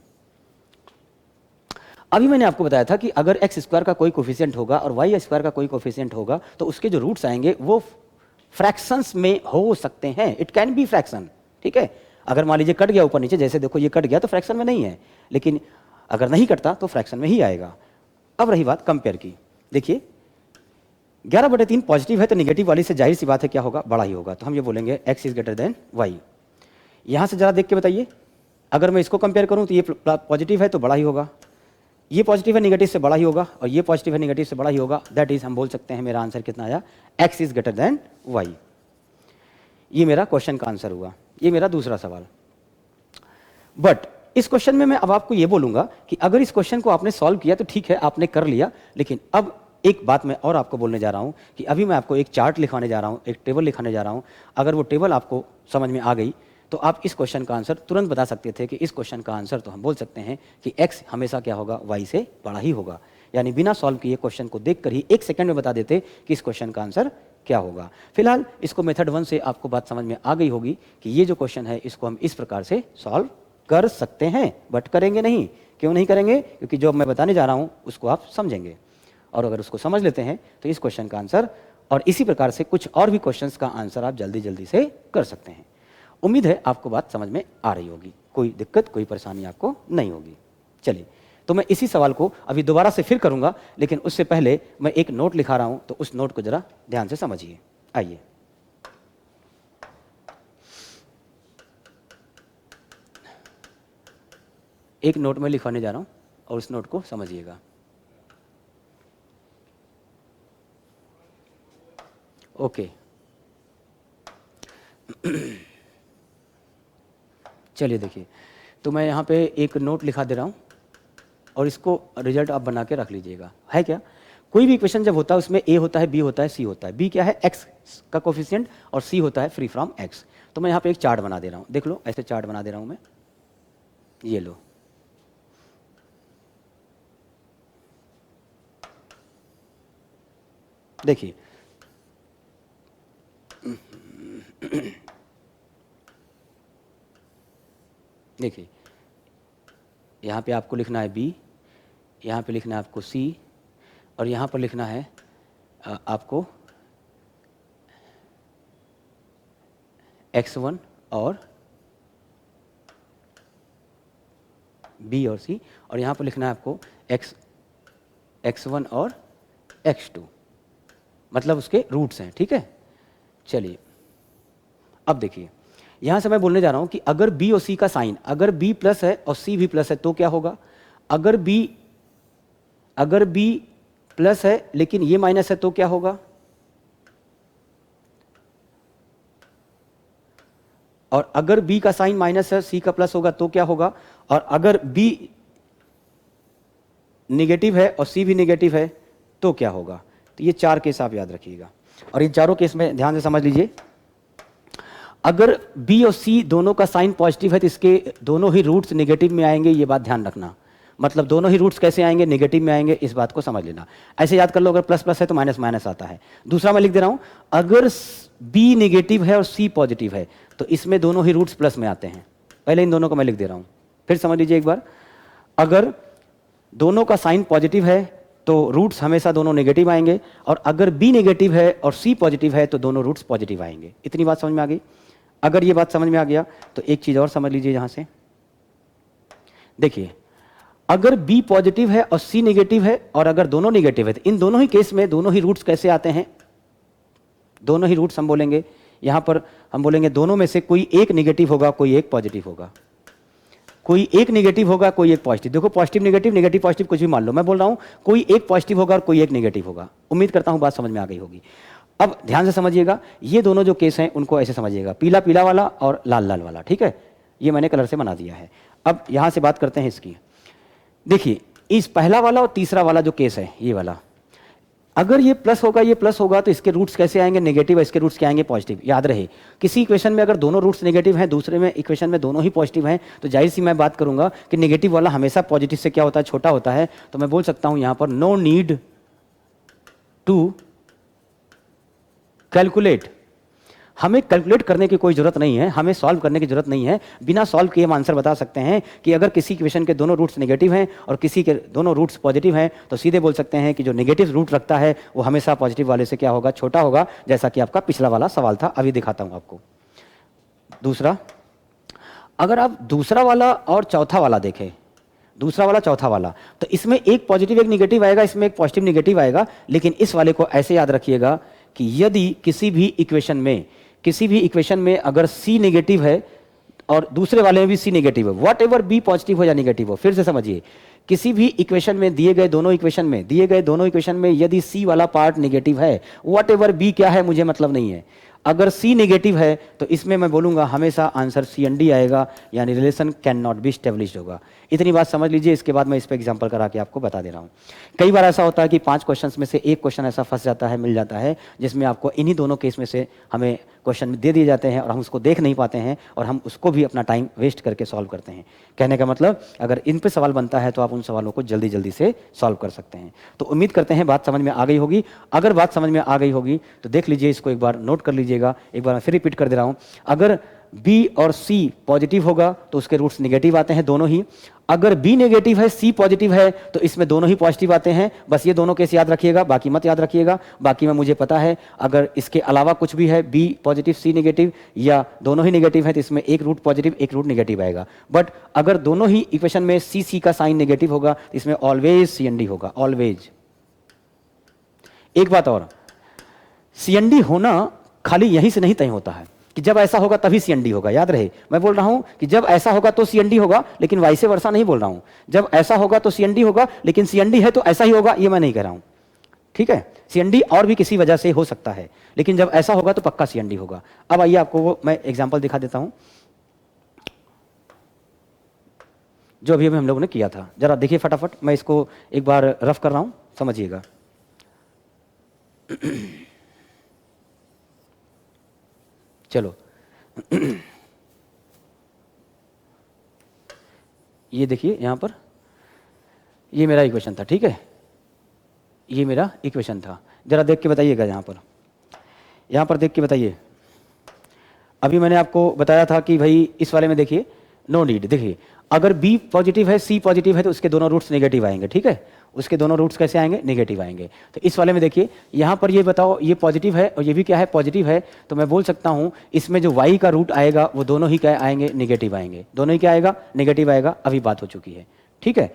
अभी मैंने आपको बताया था कि अगर x² का कोई कोफिशिएंट होगा और y² का कोई कोफिशिएंट होगा तो उसके जो रूट्स आएंगे वो फ्रैक्शंस में हो सकते हैं। It can be fraction. ठीक है, अगर मान लीजिए कट गया ऊपर नीचे, जैसे देखो ये कट गया तो फ्रैक्शन में नहीं है, लेकिन अगर नहीं कटता तो फ्रैक्शन में ही आएगा। अब रही बात कंपेयर की, देखिए 11/3 पॉजिटिव है तो निगेटिव वाली से जाहिर सी बात है क्या होगा, बड़ा ही होगा। तो हम ये बोलेंगे x is greater than y। यहाँ से जरा देख के बताइए, अगर मैं इसको कंपेयर करूँ तो ये पॉजिटिव है तो बड़ा ही होगा, ये पॉजिटिव है निगेटिव से बड़ा ही होगा, और ये पॉजिटिव है निगेटिव से बड़ा ही होगा। दैट इज हम बोल सकते हैं मेरा आंसर कितना आया, x is greater than y। ये मेरा क्वेश्चन का आंसर हुआ। ये मेरा दूसरा सवाल। बट इस क्वेश्चन में मैं अब आपको ये बोलूंगा कि अगर इस क्वेश्चन को आपने सॉल्व किया तो ठीक है, आपने कर लिया, लेकिन अब एक बात मैं और आपको बोलने जा रहा हूं कि अभी मैं आपको एक चार्ट लिखवाने जा रहा हूं, एक टेबल लिखाने जा रहा हूं। अगर वो टेबल आपको समझ में आ गई तो आप इस क्वेश्चन का आंसर तुरंत बता सकते थे कि इस क्वेश्चन का आंसर तो हम बोल सकते हैं कि x हमेशा क्या होगा, y से बड़ा ही होगा। यानी बिना सॉल्व किए क्वेश्चन को देखकर ही 1 सेकंड में बता देते कि इस क्वेश्चन का आंसर क्या होगा। फिलहाल इसको मेथड 1 से आपको बात समझ में आ गई होगी कि ये जो क्वेश्चन है इसको हम इस प्रकार से सॉल्व कर सकते हैं, बट करेंगे नहीं। क्यों नहीं करेंगे? क्योंकि जो मैं बताने जा रहा हूं उसको आप समझेंगे, और अगर उसको समझ लेते हैं तो इस क्वेश्चन का आंसर और इसी प्रकार से कुछ और भी क्वेश्चंस का आंसर आप जल्दी जल्दी से कर सकते हैं। उम्मीद है आपको बात समझ में आ रही होगी, कोई दिक्कत कोई परेशानी आपको नहीं होगी। चलिए, तो मैं इसी सवाल को अभी दोबारा से फिर करूंगा, लेकिन उससे पहले मैं एक नोट लिखा रहा हूं, तो उस नोट को जरा ध्यान से समझिए। आइए, एक नोट में लिखवाने जा रहा हूं और उस नोट को समझिएगा। ओके, चलिए देखिए, तो मैं यहाँ पे एक नोट लिखा दे रहा हूँ और इसको रिजल्ट आप बना के रख लीजिएगा। है क्या, कोई भी इक्वेशन जब होता है उसमें a होता है, b होता है, c होता है। b क्या है, x का कोफिशिएंट, और c होता है फ्री फ्रॉम x। तो मैं यहाँ पे एक चार्ट बना दे रहा हूँ, देख लो, ऐसे चार्ट बना दे रहा हूँ मैं, ये लो। देखिए, देखिए यहाँ पे आपको लिखना है b, यहाँ पे लिखना है आपको c, और यहाँ पर लिखना है आपको x1 और b और c, और यहाँ पर लिखना है आपको x1 और x2, मतलब उसके रूट्स हैं। ठीक है, चलिए अब देखिए, यहाँ से मैं बोलने जा रहा हूँ कि अगर b और c का साइन, अगर b प्लस है और c भी प्लस है तो क्या होगा। अगर b प्लस है लेकिन ये माइनस है तो क्या होगा। और अगर b का साइन माइनस है, c का प्लस होगा तो क्या होगा। और अगर b निगेटिव है और c भी निगेटिव है तो क्या होगा। तो ये 4 केस आप याद रखिएगा, और इन चारों केस में ध्यान से समझ लीजिए। अगर b और c दोनों का साइन पॉजिटिव है तो इसके दोनों ही रूट्स नेगेटिव में आएंगे, ये बात ध्यान रखना। मतलब दोनों ही रूट्स कैसे आएंगे, नेगेटिव में आएंगे, इस बात को समझ लेना। ऐसे याद कर लो, अगर प्लस प्लस है तो माइनस माइनस आता है। दूसरा मैं लिख दे रहा हूं, अगर बी नेगेटिव है और सी पॉजिटिव है तो इसमें दोनों ही रूट्स प्लस में आते हैं। पहले इन दोनों को मैं लिख दे रहा हूं, फिर समझ लीजिए एक बार। अगर दोनों का साइन पॉजिटिव है तो रूट्स हमेशा दोनों नेगेटिव आएंगे, और अगर बी नेगेटिव है और सी पॉजिटिव है तो दोनों रूट्स पॉजिटिव आएंगे। इतनी बात समझ में आ गई? अगर ये बात समझ में आ गया तो एक चीज और समझ लीजिए यहां से। देखिए, अगर बी पॉजिटिव है और सी नेगेटिव है और अगर दोनों नेगेटिव है तो इन दोनों ही केस में दोनों ही रूट्स कैसे आते हैं? दोनों ही रूट्स हम बोलेंगे, यहां पर हम बोलेंगे दोनों में से कोई एक नेगेटिव होगा, कोई एक पॉजिटिव होगा। कोई एक नेगेटिव होगा, कोई एक पॉजिटिव। देखो, पॉजिटिव नेगेटिव, नेगेटिव पॉजिटिव कुछ भी मान लो, मैं बोल रहा हूं कोई एक पॉजिटिव होगा और कोई एक नेगेटिव होगा। उम्मीद करता हूं बात समझ में आ गई होगी। अब ध्यान से समझिएगा, ये दोनों जो केस हैं उनको ऐसे समझिएगा, पीला पीला वाला और लाल लाल वाला, ठीक है? ये मैंने कलर से बना दिया है। अब यहां से बात करते हैं इसकी। देखिए, इस पहला वाला और तीसरा वाला जो केस है, ये वाला, अगर ये प्लस होगा, ये प्लस होगा तो इसके रूट्स कैसे आएंगे? नेगेटिव, इसके रूट्स क्या आएंगे? पॉजिटिव। याद रहे, किसी इक्वेशन में अगर दोनों रूट्स नेगेटिव हैं, दूसरे में इक्वेशन में दोनों ही पॉजिटिव हैं, तो जाहिर सी मैं बात करूंगा कि नेगेटिव वाला हमेशा पॉजिटिव से क्या होता है? छोटा होता है। तो मैं बोल सकता हूं यहां पर नो नीड टू कैलकुलेट। हमें कैलकुलेट करने की कोई जरूरत नहीं है, हमें सॉल्व करने की जरूरत नहीं है। बिना सॉल्व किए हम आंसर बता सकते हैं कि अगर किसी इक्वेशन के दोनों रूट्स नेगेटिव हैं और किसी के दोनों रूट्स पॉजिटिव हैं तो सीधे बोल सकते हैं कि जो नेगेटिव रूट रखता है वो हमेशा पॉजिटिव वाले से क्या होगा? छोटा होगा, जैसा कि आपका पिछला वाला सवाल था। अभी दिखाता हूं आपको। दूसरा, अगर आप दूसरा वाला और चौथा वाला देखें, दूसरा वाला चौथा वाला, तो इसमें एक पॉजिटिव एक नेगेटिव आएगा, इसमें एक पॉजिटिव नेगेटिव आएगा। लेकिन इस वाले को ऐसे याद रखिएगा कि यदि किसी भी इक्वेशन में अगर सी नेगेटिव है और दूसरे वाले में भी सी नेगेटिव है, वॉट एवर बी पॉजिटिव हो या नेगेटिव हो, फिर से समझिए, किसी भी इक्वेशन में दिए गए दोनों इक्वेशन में यदि सी वाला पार्ट नेगेटिव है, वॉट एवर बी क्या है मुझे मतलब नहीं है, अगर सी नेगेटिव है तो इसमें मैं बोलूंगा हमेशा आंसर सी एंड डी आएगा, यानी relation can not B established होगा। इतनी बात समझ लीजिए। इसके बाद मैं इस पर एग्जांपल करा के आपको बता दे रहा हूं। कई बार ऐसा होता है कि 5 क्वेश्चंस में से एक क्वेश्चन ऐसा फंस जाता है, मिल जाता है, जिसमें आपको इन्हीं दोनों केस में से हमें क्वेश्चन दे दिए जाते हैं और हम उसको देख नहीं पाते हैं और हम उसको भी अपना टाइम वेस्ट करके सॉल्व करते हैं। कहने का मतलब, अगर इन पे सवाल बनता है तो आप उन सवालों को जल्दी जल्दी से सॉल्व कर सकते हैं। तो उम्मीद करते हैं बात समझ में आ गई होगी। अगर बात समझ में आ गई होगी तो देख लीजिए, इसको एक बार नोट कर लीजिएगा। एक बार मैं फिर रिपीट कर दे रहा हूं, अगर B और C पॉजिटिव होगा तो उसके रूट्स नेगेटिव आते हैं दोनों ही। अगर B नेगेटिव है, C पॉजिटिव है तो इसमें दोनों ही पॉजिटिव आते हैं। बस ये दोनों केस याद रखिएगा, बाकी मत याद रखिएगा। बाकी में मुझे पता है, अगर इसके अलावा कुछ भी है, B पॉजिटिव C नेगेटिव या दोनों ही नेगेटिव है, तो इसमें एक रूट पॉजिटिव एक रूट नेगेटिव आएगा। बट अगर दोनों ही इक्वेशन में C का साइन नेगेटिव होगा तो इसमें ऑलवेज CND होगा, ऑलवेज। एक बात और, CND होना खाली यहीं से नहीं तय होता है कि जब ऐसा होगा तभी CND होगा। याद रहे, मैं बोल रहा हूं कि जब ऐसा होगा तो CND होगा, लेकिन वाइसे वर्सा नहीं बोल रहा हूं। जब ऐसा होगा तो CND होगा, लेकिन CND है तो ऐसा ही होगा, ये मैं नहीं कह रहा हूं। ठीक है, CND और भी किसी वजह से हो सकता है, लेकिन जब ऐसा होगा तो पक्का CND होगा। अब आइए आपको वो मैं एग्जाम्पल दिखा देता हूं जो अभी हम लोगों ने किया था। जरा देखिए फटाफट, मैं इसको एक बार रफ कर रहा हूं, समझिएगा। चलो, ये देखिए यहां पर, ये मेरा इक्वेशन था, ठीक है, ये मेरा इक्वेशन था। जरा देख के बताइएगा, यहां पर देख के बताइए। अभी मैंने आपको बताया था कि भाई इस वाले में देखिए नो नीड। देखिए, अगर B पॉजिटिव है, C पॉजिटिव है तो उसके दोनों रूट्स नेगेटिव आएंगे। ठीक है, उसके दोनों रूट्स कैसे आएंगे? नेगेटिव आएंगे। तो इस वाले में देखिए, यहां पर ये बताओ, ये पॉजिटिव है और ये भी क्या है? पॉजिटिव है। तो मैं बोल सकता हूं इसमें जो Y का रूट आएगा वो दोनों ही क्या आएंगे? नेगेटिव आएंगे। दोनों ही क्या आएगा? नेगेटिव आएगा। अभी बात हो चुकी है, ठीक है।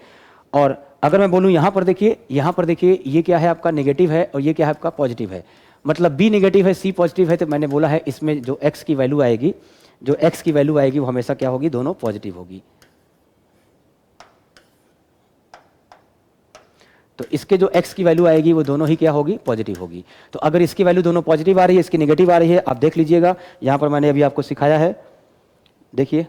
और अगर मैं बोलूं यहां पर देखिए, ये क्या है आपका? नेगेटिव है और ये क्या है आपका? पॉजिटिव है। मतलब B नेगेटिव है, C पॉजिटिव है, तो मैंने बोला है इसमें जो x की वैल्यू आएगी, वो हमेशा क्या होगी? दोनों पॉजिटिव होगी। तो इसके जो x की वैल्यू आएगी वो दोनों ही क्या होगी? पॉजिटिव होगी। तो अगर इसकी वैल्यू दोनों पॉजिटिव आ रही है, इसकी नेगेटिव आ रही है, आप देख लीजिएगा, यहां पर मैंने अभी आपको सिखाया है, देखिए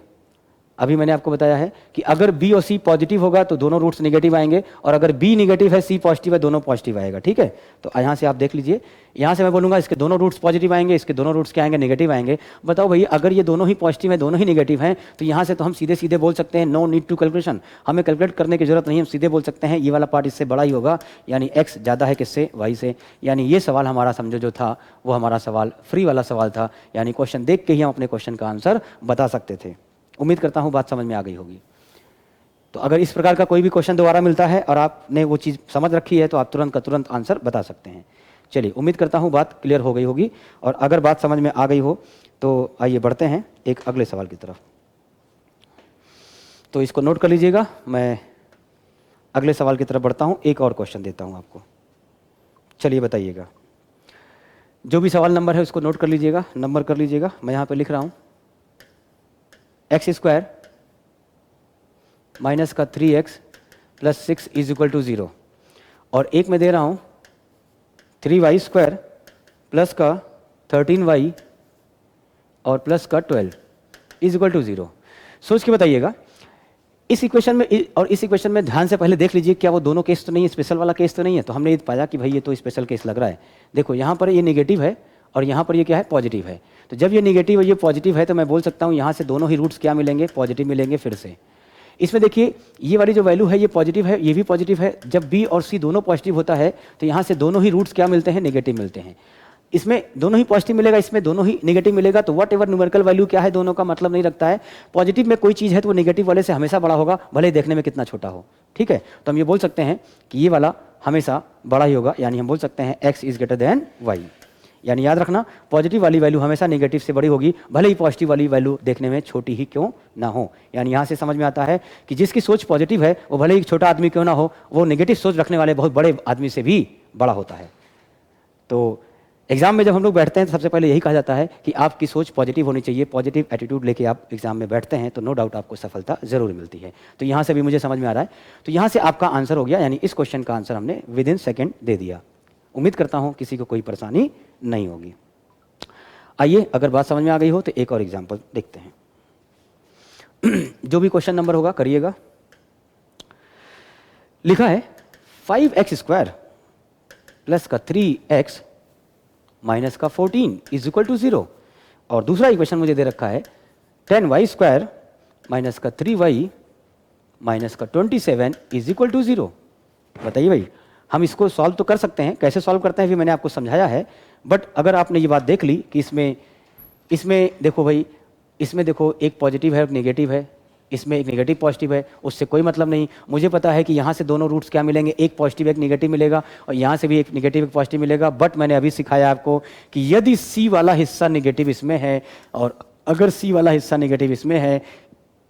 अभी मैंने आपको बताया है कि अगर बी और सी पॉजिटिव होगा तो दोनों रूट्स नेगेटिव आएंगे, और अगर बी नेगेटिव है सी पॉजिटिव है दोनों पॉजिटिव आएगा। ठीक है, तो यहाँ से आप देख लीजिए, यहाँ से मैं बोलूँगा इसके दोनों रूट्स पॉजिटिव आएंगे, इसके दोनों रूट्स क्या आएंगे, नेगेटिव आएंगे। बताओ भाई, अगर ये दोनों ही पॉजिटिव हैं दोनों ही नेगेटिव हैं तो यहाँ से तो हम सीधे सीधे बोल सकते हैं नो नीड टू कैलकुलेशन, हमें कैलकुलेट करने की जरूरत नहीं, हम सीधे बोल सकते हैं ये वाला पार्ट इससे बड़ा ही होगा, यानी एक्स ज़्यादा है किससे, वाई से। यानी ये सवाल हमारा समझो जो था वो हमारा सवाल फ्री वाला सवाल था, यानी क्वेश्चन देख के ही हम अपने क्वेश्चन का आंसर बता सकते थे। उम्मीद करता हूँ बात समझ में आ गई होगी। तो अगर इस प्रकार का कोई भी क्वेश्चन दोबारा मिलता है और आपने वो चीज़ समझ रखी है तो आप तुरंत का तुरंत आंसर बता सकते हैं। चलिए, उम्मीद करता हूँ बात क्लियर हो गई होगी, और अगर बात समझ में आ गई हो तो आइए बढ़ते हैं एक अगले सवाल की तरफ। तो इसको नोट कर लीजिएगा, मैं अगले सवाल की तरफ बढ़ता हूँ, एक और क्वेश्चन देता हूँ आपको। चलिए बताइएगा, जो भी सवाल नंबर है उसको नोट कर लीजिएगा, नंबर कर लीजिएगा। मैं यहाँ पे लिख रहा हूँ एक्स स्क्वायर माइनस का 3x plus 6 is equal to 0, और एक में दे रहा हूँ 3y स्क्वायर प्लस का 13y और प्लस का 12 इज इक्वल टू 0। सोच के बताइएगा इस इक्वेशन में, और इस इक्वेशन में ध्यान से पहले देख लीजिए क्या वो दोनों केस तो नहीं है, स्पेशल वाला केस तो नहीं है। तो हमने ये पाया कि भाई ये तो स्पेशल केस लग रहा है। देखो यहाँ पर ये नेगेटिव है और यहाँ पर ये क्या है, पॉजिटिव है। तो जब ये नेगेटिव और ये पॉजिटिव है तो मैं बोल सकता हूँ यहाँ से दोनों ही रूट्स क्या मिलेंगे, पॉजिटिव मिलेंगे। फिर से इसमें देखिए ये वाली जो वैल्यू है ये पॉजिटिव है, ये भी पॉजिटिव है। जब बी और सी दोनों पॉजिटिव होता है तो यहाँ से दोनों ही रूट्स क्या मिलते हैं, नेगेटिव मिलते हैं। इसमें दोनों ही पॉजिटिव मिलेगा, इसमें दोनों ही नेगेटिव मिलेगा। तो वट एवर न्यूमेरिकल वैल्यू क्या है दोनों का मतलब नहीं रखता है। पॉजिटिव में कोई चीज़ है तो वो नेगेटिव वाले से हमेशा बड़ा होगा, भले ही देखने में कितना छोटा हो। ठीक है, तो हम ये बोल सकते हैं कि ये वाला हमेशा बड़ा ही होगा, यानी हम बोल सकते हैं x is greater than y। यानी याद रखना, पॉजिटिव वाली वैल्यू हमेशा नेगेटिव से बड़ी होगी, भले ही पॉजिटिव वाली वैल्यू देखने में छोटी ही क्यों ना हो। यानी यहाँ से समझ में आता है कि जिसकी सोच पॉजिटिव है वो भले ही छोटा आदमी क्यों ना हो, वो नेगेटिव सोच रखने वाले बहुत बड़े आदमी से भी बड़ा होता है। तो एग्जाम में जब हम लोग बैठते हैं तो सबसे पहले यही कहा जाता है कि आपकी सोच पॉजिटिव होनी चाहिए। पॉजिटिव एटीट्यूड लेके आप एग्जाम में बैठते हैं तो नो डाउट आपको सफलता जरूर मिलती है। तो यहाँ से भी मुझे समझ में आ रहा है। तो यहाँ से आपका आंसर हो गया, यानी इस क्वेश्चन का आंसर हमने विद इन सेकेंड दे दिया। उम्मीद करता हूँ किसी को कोई परेशानी नहीं होगी। आइए, अगर बात समझ में आ गई हो तो एक और एग्जाम्पल देखते हैं। जो भी क्वेश्चन नंबर होगा करिएगा। लिखा है 5x स्क्वायर प्लस का 3x माइनस का 14 इज इक्वल टू 0, और दूसरा इक्वेशन मुझे दे रखा है 10y स्क्वायर माइनस का 3y माइनस का 27 इज इक्वल टू 0। बताइए भाई, हम इसको सॉल्व तो कर सकते हैं, कैसे सॉल्व करते हैं भी मैंने आपको समझाया है। बट अगर आपने ये बात देख ली कि इसमें देखो भाई, इसमें देखो एक पॉजिटिव है एक नेगेटिव है, इसमें एक नेगेटिव पॉजिटिव है, उससे कोई मतलब नहीं। मुझे पता है कि यहाँ से दोनों रूट्स क्या मिलेंगे, एक पॉजिटिव एक नेगेटिव मिलेगा, और यहाँ से भी एक नेगेटिव एक पॉजिटिव मिलेगा। बट मैंने अभी सिखाया आपको कि यदि सी वाला हिस्सा नेगेटिव इसमें है और अगर सी वाला हिस्सा नेगेटिव इसमें है,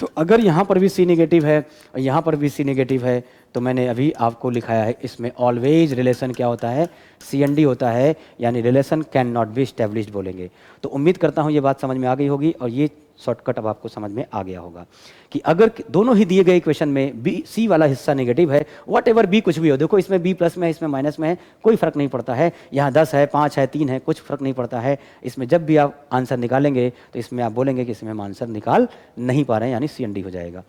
तो अगर यहाँ पर भी सी नेगेटिव है और यहाँ पर भी सी नेगेटिव है, तो मैंने अभी आपको लिखाया है इसमें ऑलवेज रिलेशन क्या होता है, CND होता है, यानी relation can not B established बोलेंगे। तो उम्मीद करता हूँ ये बात समझ में आ गई होगी, और ये शॉर्टकट अब आपको समझ में आ गया होगा कि अगर दोनों ही दिए गए इक्वेशन में बी सी वाला हिस्सा नेगेटिव है, वट एवर बी कुछ भी हो, देखो इसमें बी प्लस में है इसमें माइनस में है, कोई फर्क नहीं पड़ता है। यहाँ 10 है 5 है 3 है, कुछ फर्क नहीं पड़ता है। इसमें जब भी आप आंसर निकालेंगे तो इसमें आप बोलेंगे कि इसमें हम आंसर निकाल नहीं पा रहे हैं, यानी CND हो जाएगा।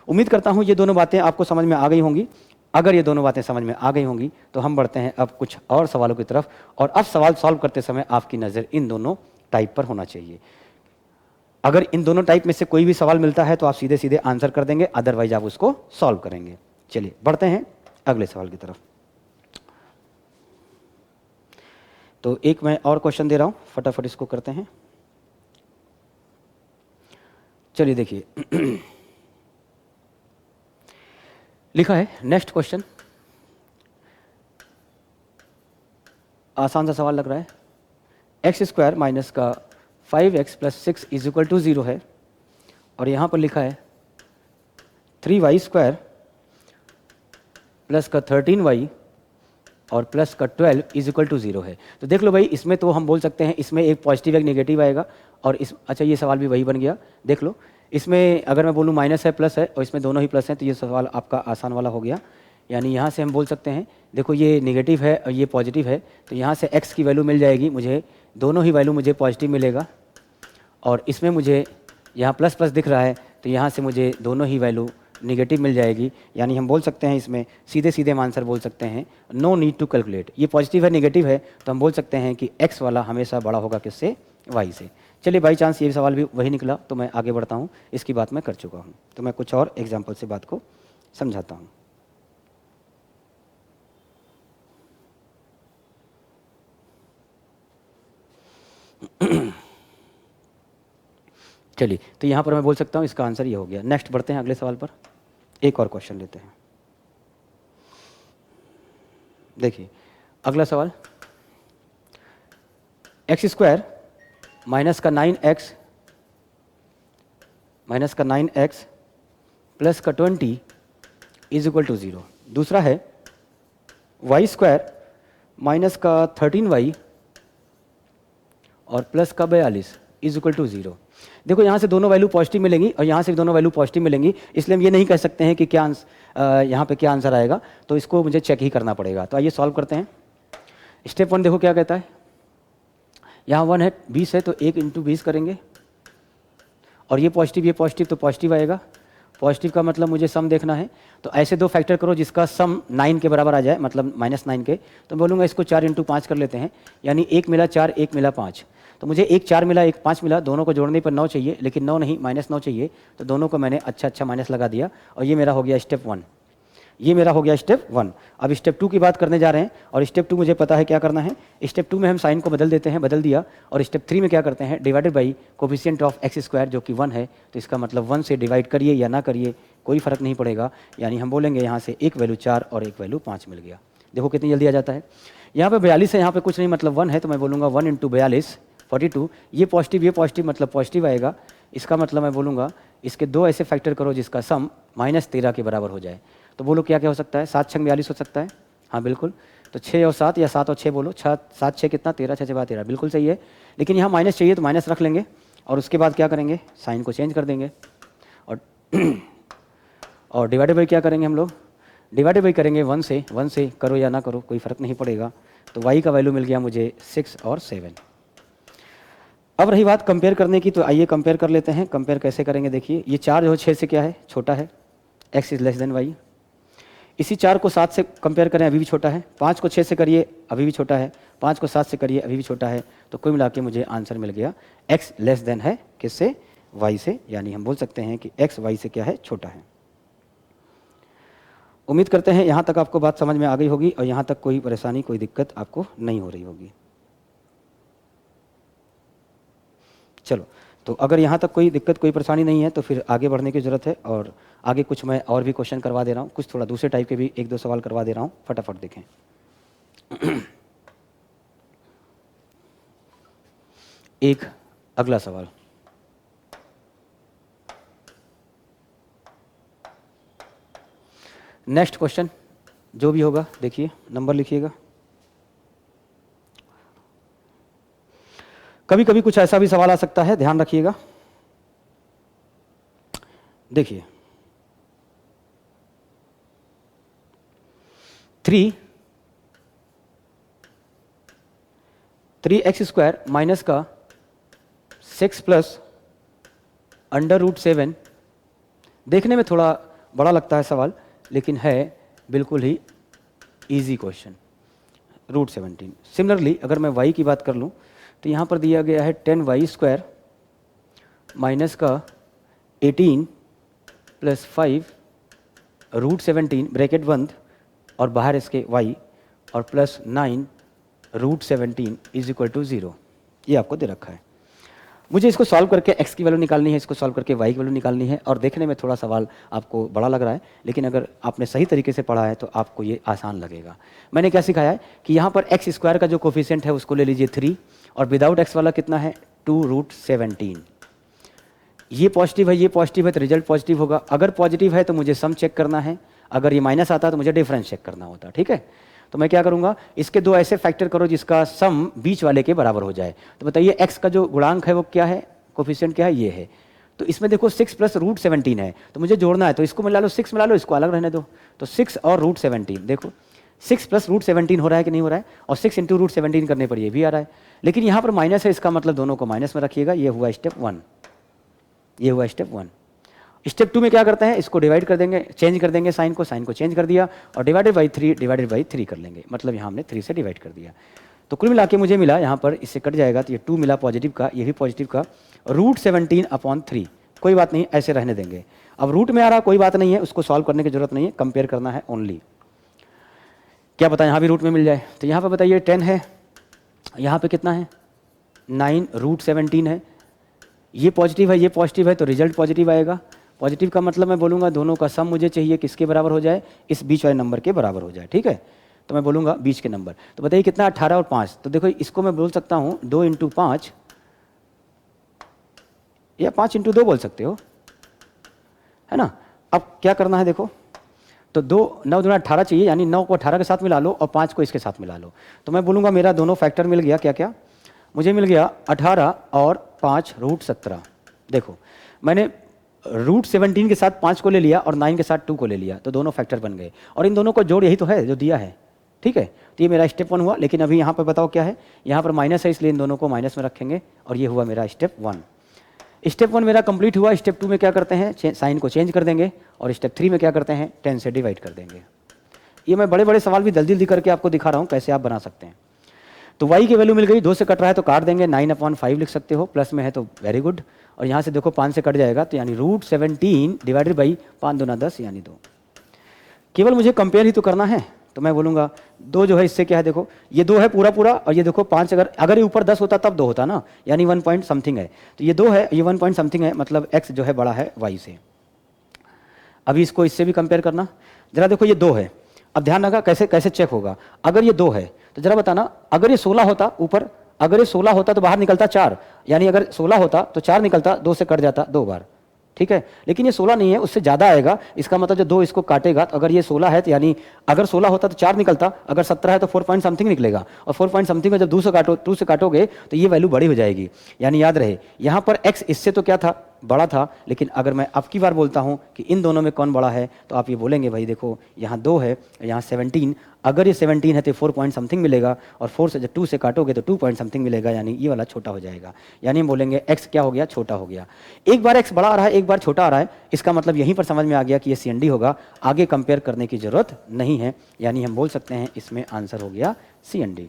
उम्मीद करता हूँ ये दोनों बातें आपको समझ में आ गई होंगी। अगर ये दोनों बातें समझ में आ गई होंगी तो हम बढ़ते हैं अब कुछ और सवालों की तरफ, और अब सवाल सॉल्व करते समय आपकी नज़र इन दोनों टाइप पर होना चाहिए। अगर इन दोनों टाइप में से कोई भी सवाल मिलता है तो आप सीधे सीधे आंसर कर देंगे, अदरवाइज आप उसको सॉल्व करेंगे। चलिए बढ़ते हैं अगले सवाल की तरफ। तो एक मैं और क्वेश्चन दे रहा हूं, फटाफट इसको करते हैं। चलिए देखिए, लिखा है नेक्स्ट क्वेश्चन, आसान सा सवाल लग रहा है। एक्स स्क्वायर माइनस का 5x plus 6 is equal to 0 है, और यहाँ पर लिखा है 3y स्क्वायर प्लस का 13y और प्लस का 12 इज इक्वल टू 0 है। तो देख लो भाई, इसमें तो हम बोल सकते हैं इसमें एक पॉजिटिव एक नेगेटिव आएगा, और इस अच्छा ये सवाल भी वही बन गया। देख लो, इसमें अगर मैं बोलूँ माइनस है प्लस है और इसमें दोनों ही प्लस हैं, तो ये सवाल आपका आसान वाला हो गया। यानी यहाँ से हम बोल सकते हैं, देखो ये नेगेटिव है और ये पॉजिटिव है, तो यहाँ से x की वैल्यू मिल जाएगी मुझे, दोनों ही वैल्यू मुझे पॉजिटिव मिलेगा, और इसमें मुझे यहाँ प्लस प्लस दिख रहा है तो यहाँ से मुझे दोनों ही वैल्यू निगेटिव मिल जाएगी, यानी हम बोल सकते हैं इसमें सीधे सीधे हम आंसर बोल सकते हैं नो नीड टू कैलकुलेट। ये पॉजिटिव है नेगेटिव है तो हम बोल सकते हैं कि x वाला हमेशा बड़ा होगा किससे, y से। चलिए बाई चांस ये सवाल भी वही निकला तो मैं आगे बढ़ता हूँ, इसकी बात मैं कर चुका हूँ, तो मैं कुछ और एग्जाम्पल से बात को समझाता हूँ। चलिए तो यहाँ पर मैं बोल सकता हूँ इसका आंसर ये हो गया। नेक्स्ट बढ़ते हैं अगले सवाल पर, एक और क्वेश्चन लेते हैं। देखिए अगला सवाल, एक्स स्क्वायर माइनस का 9x प्लस का 20 इज इक्वल टू 0। दूसरा है वाई स्क्वायर माइनस का 13y और प्लस का 42 इज इक्वल टू 0। देखो यहाँ से दोनों वैल्यू पॉजिटिव मिलेंगी और यहाँ से भी दोनों वैल्यू पॉजिटिव मिलेंगी, इसलिए हम ये नहीं कह सकते हैं कि क्या यहाँ पे क्या आंसर आएगा, तो इसको मुझे चेक ही करना पड़ेगा। तो आइए सॉल्व करते हैं। स्टेप 1 देखो क्या कहता है, यहाँ 1 है 20 है तो 1 इंटू 20 करेंगे और ये पॉजिटिव तो पॉजिटिव आएगा। पॉजिटिव का मतलब मुझे सम देखना है, तो ऐसे दो फैक्टर करो जिसका सम 9 के बराबर आ जाए, मतलब -9 के। तो बोलूँगा इसको 4 इंटू 5 कर लेते हैं, यानी 1 मिला 4 1 मिला 5। तो मुझे 1 4 मिला 1 5 मिला, दोनों को जोड़ने पर 9 चाहिए, लेकिन 9 नहीं -9 चाहिए, तो दोनों को मैंने अच्छा माइनस लगा दिया और ये मेरा हो गया स्टेप 1। ये मेरा हो गया स्टेप 1। अब स्टेप 2 की बात करने जा रहे हैं और स्टेप 2 मुझे पता है क्या करना है। स्टेप 2 में हम साइन को बदल देते हैं, बदल दिया, और स्टेप 3 में क्या करते हैं, divided by coefficient of x square जो कि 1 है, तो इसका मतलब 1 से डिवाइड करिए या ना करिए कोई फ़र्क नहीं पड़ेगा, यानी हम बोलेंगे यहाँ से एक वैल्यू 4 और एक वैल्यू 5 मिल गया। देखो कितनी जल्दी आ जाता है। यहाँ पे 42 है, यहाँ पे कुछ नहीं मतलब 1 है, तो मैं बोलूँगा 1 इंटू 42 42। ये पॉजिटिव मतलब पॉजिटिव आएगा, इसका मतलब मैं बोलूँगा इसके दो ऐसे फैक्टर करो जिसका सम -13 के बराबर हो जाए। तो बोलो क्या क्या हो सकता है, 7 6 42 हो सकता है, हाँ बिल्कुल। तो 6 और 7 या 7 और 6 बोलो, 7 6 कितना 13, 6 6 13, बिल्कुल सही है। लेकिन यहाँ माइनस चाहिए तो माइनस रख लेंगे और उसके बाद क्या करेंगे, साइन को चेंज कर देंगे और डिवाइडेड बाई क्या करेंगे हम लोग, डिवाइडेड बाई करेंगे 1 से करो या ना करो कोई फ़र्क नहीं पड़ेगा। तो y का वैल्यू मिल गया मुझे 6 और 7। अब रही बात कंपेयर करने की, तो आइए कंपेयर कर लेते हैं। कंपेयर कैसे करेंगे, देखिए ये 4 जो 6 से क्या है, छोटा है, x is less than y। इसी 4 को 7 से कंपेयर करें, अभी भी छोटा है। 5 को 6 से करिए, अभी भी छोटा है। 5 को 7 से करिए, अभी भी छोटा है। तो कुल मिला के मुझे आंसर मिल गया x लेस देन है किससे, y से, यानी हम बोल सकते हैं कि x y से क्या है, छोटा है। उम्मीद करते हैं यहाँ तक आपको बात समझ में आ गई होगी और यहाँ तक कोई परेशानी कोई दिक्कत आपको नहीं हो रही होगी। चलो, तो अगर यहाँ तक कोई दिक्कत कोई परेशानी नहीं है तो फिर आगे बढ़ने की ज़रूरत है, और आगे कुछ मैं और भी क्वेश्चन करवा दे रहा हूँ, कुछ थोड़ा दूसरे टाइप के भी 1 2 सवाल करवा दे रहा हूँ, फटाफट देखें। एक अगला सवाल, नेक्स्ट क्वेश्चन जो भी होगा देखिए, नंबर लिखिएगा। कभी कभी कुछ ऐसा भी सवाल आ सकता है, ध्यान रखिएगा। देखिए 3x स्क्वायर माइनस का 6 प्लस √7। देखने में थोड़ा बड़ा लगता है सवाल, लेकिन है बिल्कुल ही इजी क्वेश्चन, √17। सिमिलरली अगर मैं y की बात कर लूँ तो यहाँ पर दिया गया है 10y स्क्वायर माइनस का 18 प्लस 5 √17 ब्रैकेट बंद और बाहर इसके y और प्लस 9 √17 इज इक्वल टू 0। ये आपको दे रखा है। मुझे इसको सॉल्व करके x की वैल्यू निकालनी है, इसको सॉल्व करके y की वैल्यू निकालनी है, और देखने में थोड़ा सवाल आपको बड़ा लग रहा है, लेकिन अगर आपने सही तरीके से पढ़ा है तो आपको ये आसान लगेगा। मैंने क्या सिखाया है कि यहाँ पर x स्क्वायर का जो कोफिशिएंट है उसको ले लीजिए 3, और विदाउट x वाला कितना है 2√17। ये पॉजिटिव है तो रिजल्ट पॉजिटिव होगा। अगर पॉजिटिव है तो मुझे सम चेक करना है, अगर ये माइनस आता है तो मुझे डिफरेंस चेक करना होता, ठीक है। तो मैं क्या करूंगा, इसके दो ऐसे फैक्टर करो जिसका सम बीच वाले के बराबर हो जाए। तो बताइए x का जो गुणांक है वो क्या है, कोफिशिएंट क्या है, ये है। तो इसमें देखो 6 प्लस √17 है, तो मुझे जोड़ना है, तो इसको मिला लो 6 मिला लो, इसको अलग रहने दो। तो 6 और √17, देखो 6 प्लस √17 हो रहा है कि नहीं हो रहा है, और 6 इंटू √17 करने पर ये भी आ रहा है। लेकिन यहाँ पर माइनस है, इसका मतलब दोनों को माइनस में रखिएगा। ये हुआ स्टेप 1, ये हुआ स्टेप 1। स्टेप 2 में क्या करते हैं, इसको डिवाइड कर देंगे, चेंज कर देंगे साइन को चेंज कर दिया और डिवाइडेड बाई 3 कर लेंगे, मतलब यहाँ हमने 3 से डिवाइड कर दिया। तो कुल मिला के मुझे मिला यहाँ पर, इससे कट जाएगा तो ये 2 मिला पॉजिटिव का, ये भी पॉजिटिव का, √17/3। कोई बात नहीं, ऐसे रहने देंगे। अब रूट में आ रहा, कोई बात नहीं है, उसको सॉल्व करने की जरूरत नहीं है, कंपेयर करना है ओनली। क्या पता यहाँ भी रूट में मिल जाए। तो यहाँ पर बताइए 10 है, यहाँ पे कितना है 9, √17 है, ये पॉजिटिव है ये पॉजिटिव है, तो रिजल्ट पॉजिटिव आएगा। पॉजिटिव का मतलब मैं बोलूँगा दोनों का सम मुझे चाहिए किसके बराबर हो जाए, इस बीच वाले नंबर के बराबर हो जाए, ठीक है। तो मैं बोलूँगा बीच के नंबर। तो बताइए कितना, 18 और 5। तो देखो इसको मैं बोल सकता हूँ 2 × 5 या 5 × 2 बोल सकते हो, है ना। अब क्या करना है देखो, तो 9 दूना 18 चाहिए, यानी 9 को 18 के साथ मिला लो और 5 को इसके साथ मिला लो। तो मैं बोलूँगा मेरा दोनों फैक्टर मिल गया, क्या क्या मुझे मिल गया, 18 और 5 √17। देखो मैंने √17 के साथ 5 को ले लिया और 9 के साथ 2 को ले लिया, तो दोनों फैक्टर बन गए और इन दोनों को जोड़ यही तो है जो दिया है, ठीक है। तो ये मेरा स्टेप 1 हुआ, लेकिन अभी यहाँ पर बताओ क्या है, यहाँ पर माइनस है इसलिए इन दोनों को माइनस में रखेंगे और ये हुआ मेरा स्टेप 1। स्टेप 1 मेरा कंप्लीट हुआ। स्टेप 2 में क्या करते हैं, साइन को चेंज कर देंगे और स्टेप 3 में क्या करते हैं, 10 से डिवाइड कर देंगे। ये मैं बड़े बड़े सवाल भी जल्दी जल्दी करके आपको दिखा रहा हूँ कैसे आप बना सकते हैं। तो y की वैल्यू मिल गई, 2 से कट रहा है तो काट देंगे, 9/5 लिख सकते हो, प्लस में है तो वेरी गुड। और यहाँ से देखो 5 से कट जाएगा तो यानी √17 डिवाइडेड बाई 5 दूना 10 यानी 2। केवल मुझे कंपेयर ही तो करना है, तो मैं बोलूँगा 2 जो है इससे क्या है, देखो ये 2 है पूरा पूरा और ये देखो 5, अगर ये ऊपर 10 होता तब 2 होता ना, यानी 1 पॉइंट समथिंग है। तो ये 2 है, ये 1 पॉइंट समथिंग है, मतलब x जो है बड़ा है y से। अभी इसको इससे भी कंपेयर करना, जरा देखो ये 2 है। अब ध्यान रखा कैसे कैसे चेक होगा, अगर ये 2 है तो जरा बताना, अगर ये 16 होता ऊपर, अगर ये 16 होता तो बाहर निकलता 4, यानी अगर 16 होता तो 4 निकलता, 2 से कट जाता 2 बार, ठीक है। लेकिन ये 16 नहीं है, उससे ज़्यादा आएगा, इसका मतलब जो 2 इसको काटेगा, तो अगर ये 16 है तो यानी अगर 16 होता तो 4 निकलता, अगर 17 है तो 4 पॉइंट समथिंग निकलेगा, और 4 पॉइंट समथिंग में जब 2 से काटोगे तो ये वैल्यू बड़ी हो जाएगी। यानी याद रहे यहाँ पर x इससे तो क्या था, बड़ा था, लेकिन अगर मैं अब की बार बोलता हूँ कि इन दोनों में कौन बड़ा है, तो आप ये बोलेंगे भाई देखो यहाँ 2 है, यहाँ 17, अगर ये 17 है तो 4 पॉइंट समथिंग मिलेगा, और 4 से जब 2 से काटोगे तो 2 पॉइंट समथिंग मिलेगा, यानी ये वाला छोटा हो जाएगा। यानी हम बोलेंगे x क्या हो गया, छोटा हो गया। एक बार x बड़ा आ रहा है एक बार छोटा आ रहा है, इसका मतलब यहीं पर समझ में आ गया कि ये CND होगा, आगे कंपेयर करने की जरूरत नहीं है, यानी हम बोल सकते हैं इसमें आंसर हो गया CND।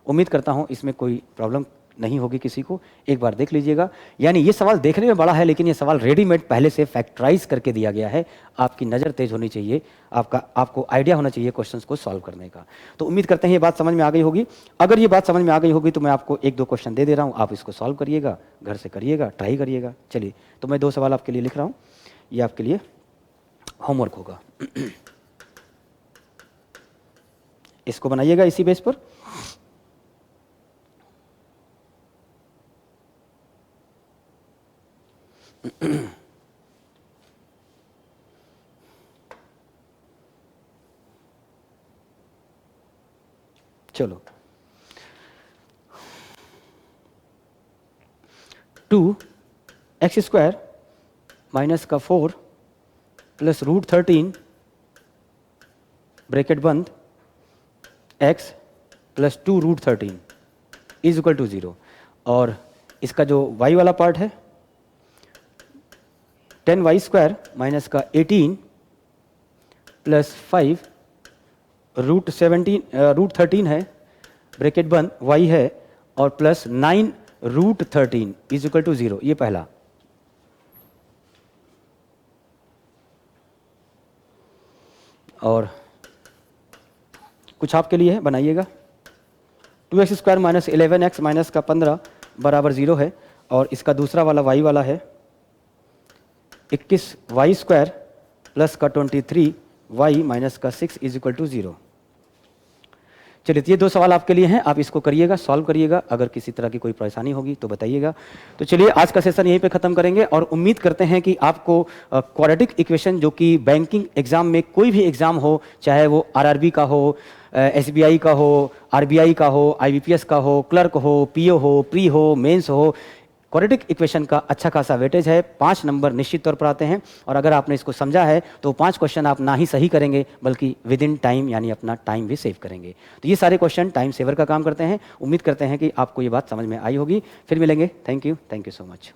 उम्मीद करता हूँ इसमें कोई प्रॉब्लम नहीं होगी किसी को, एक बार देख लीजिएगा। यानी ये सवाल देखने में बड़ा है, लेकिन ये सवाल रेडीमेड पहले से फैक्टराइज करके दिया गया है। आपकी नज़र तेज होनी चाहिए, आपको आइडिया होना चाहिए क्वेश्चंस को सॉल्व करने का। तो उम्मीद करते हैं ये बात समझ में आ गई होगी। अगर ये बात समझ में आ गई होगी तो मैं आपको 1-2 क्वेश्चन दे रहा हूँ, आप इसको सॉल्व करिएगा, घर से करिएगा, ट्राई करिएगा। चलिए, तो मैं 2 सवाल आपके लिए लिख रहा हूँ, ये आपके लिए होमवर्क होगा। इसको बनाइएगा इसी बेस पर। चलो, 2x² माइनस का 4 प्लस √13 ब्रैकेट बंद x plus 2 √13 is equal to 0। और इसका जो y वाला पार्ट है 10y² माइनस का 18 प्लस 5 √13 है ब्रैकेट बंद y है, और प्लस 9 √13 इज इक्वल टू 0। ये पहला। और कुछ आपके लिए है, बनाइएगा। 2x² माइनस 11x माइनस का 15 बराबर 0 है, और इसका दूसरा वाला y वाला है 21y² प्लस का 23y माइनस का 6 इज इक्वल टू 0। चलिए, ये 2 सवाल आपके लिए हैं, आप इसको करिएगा, सॉल्व करिएगा। अगर किसी तरह की कोई परेशानी होगी तो बताइएगा। तो चलिए, आज का सेशन यहीं पे ख़त्म करेंगे, और उम्मीद करते हैं कि आपको क्वाड्रेटिक इक्वेशन, जो कि बैंकिंग एग्जाम में कोई भी एग्जाम हो, चाहे वो RRB का हो, SBI का हो, RBI का हो, IBPS का हो, क्लर्क हो, PO हो, प्री हो, मेंस हो, क्वाड्रेटिक इक्वेशन का अच्छा खासा वेटेज है। 5 नंबर निश्चित तौर पर आते हैं, और अगर आपने इसको समझा है तो 5 क्वेश्चन आप ना ही सही करेंगे बल्कि विद इन टाइम, यानी अपना टाइम भी सेव करेंगे। तो ये सारे क्वेश्चन टाइम सेवर का काम करते हैं। उम्मीद करते हैं कि आपको ये बात समझ में आई होगी। फिर मिलेंगे। Thank you so much.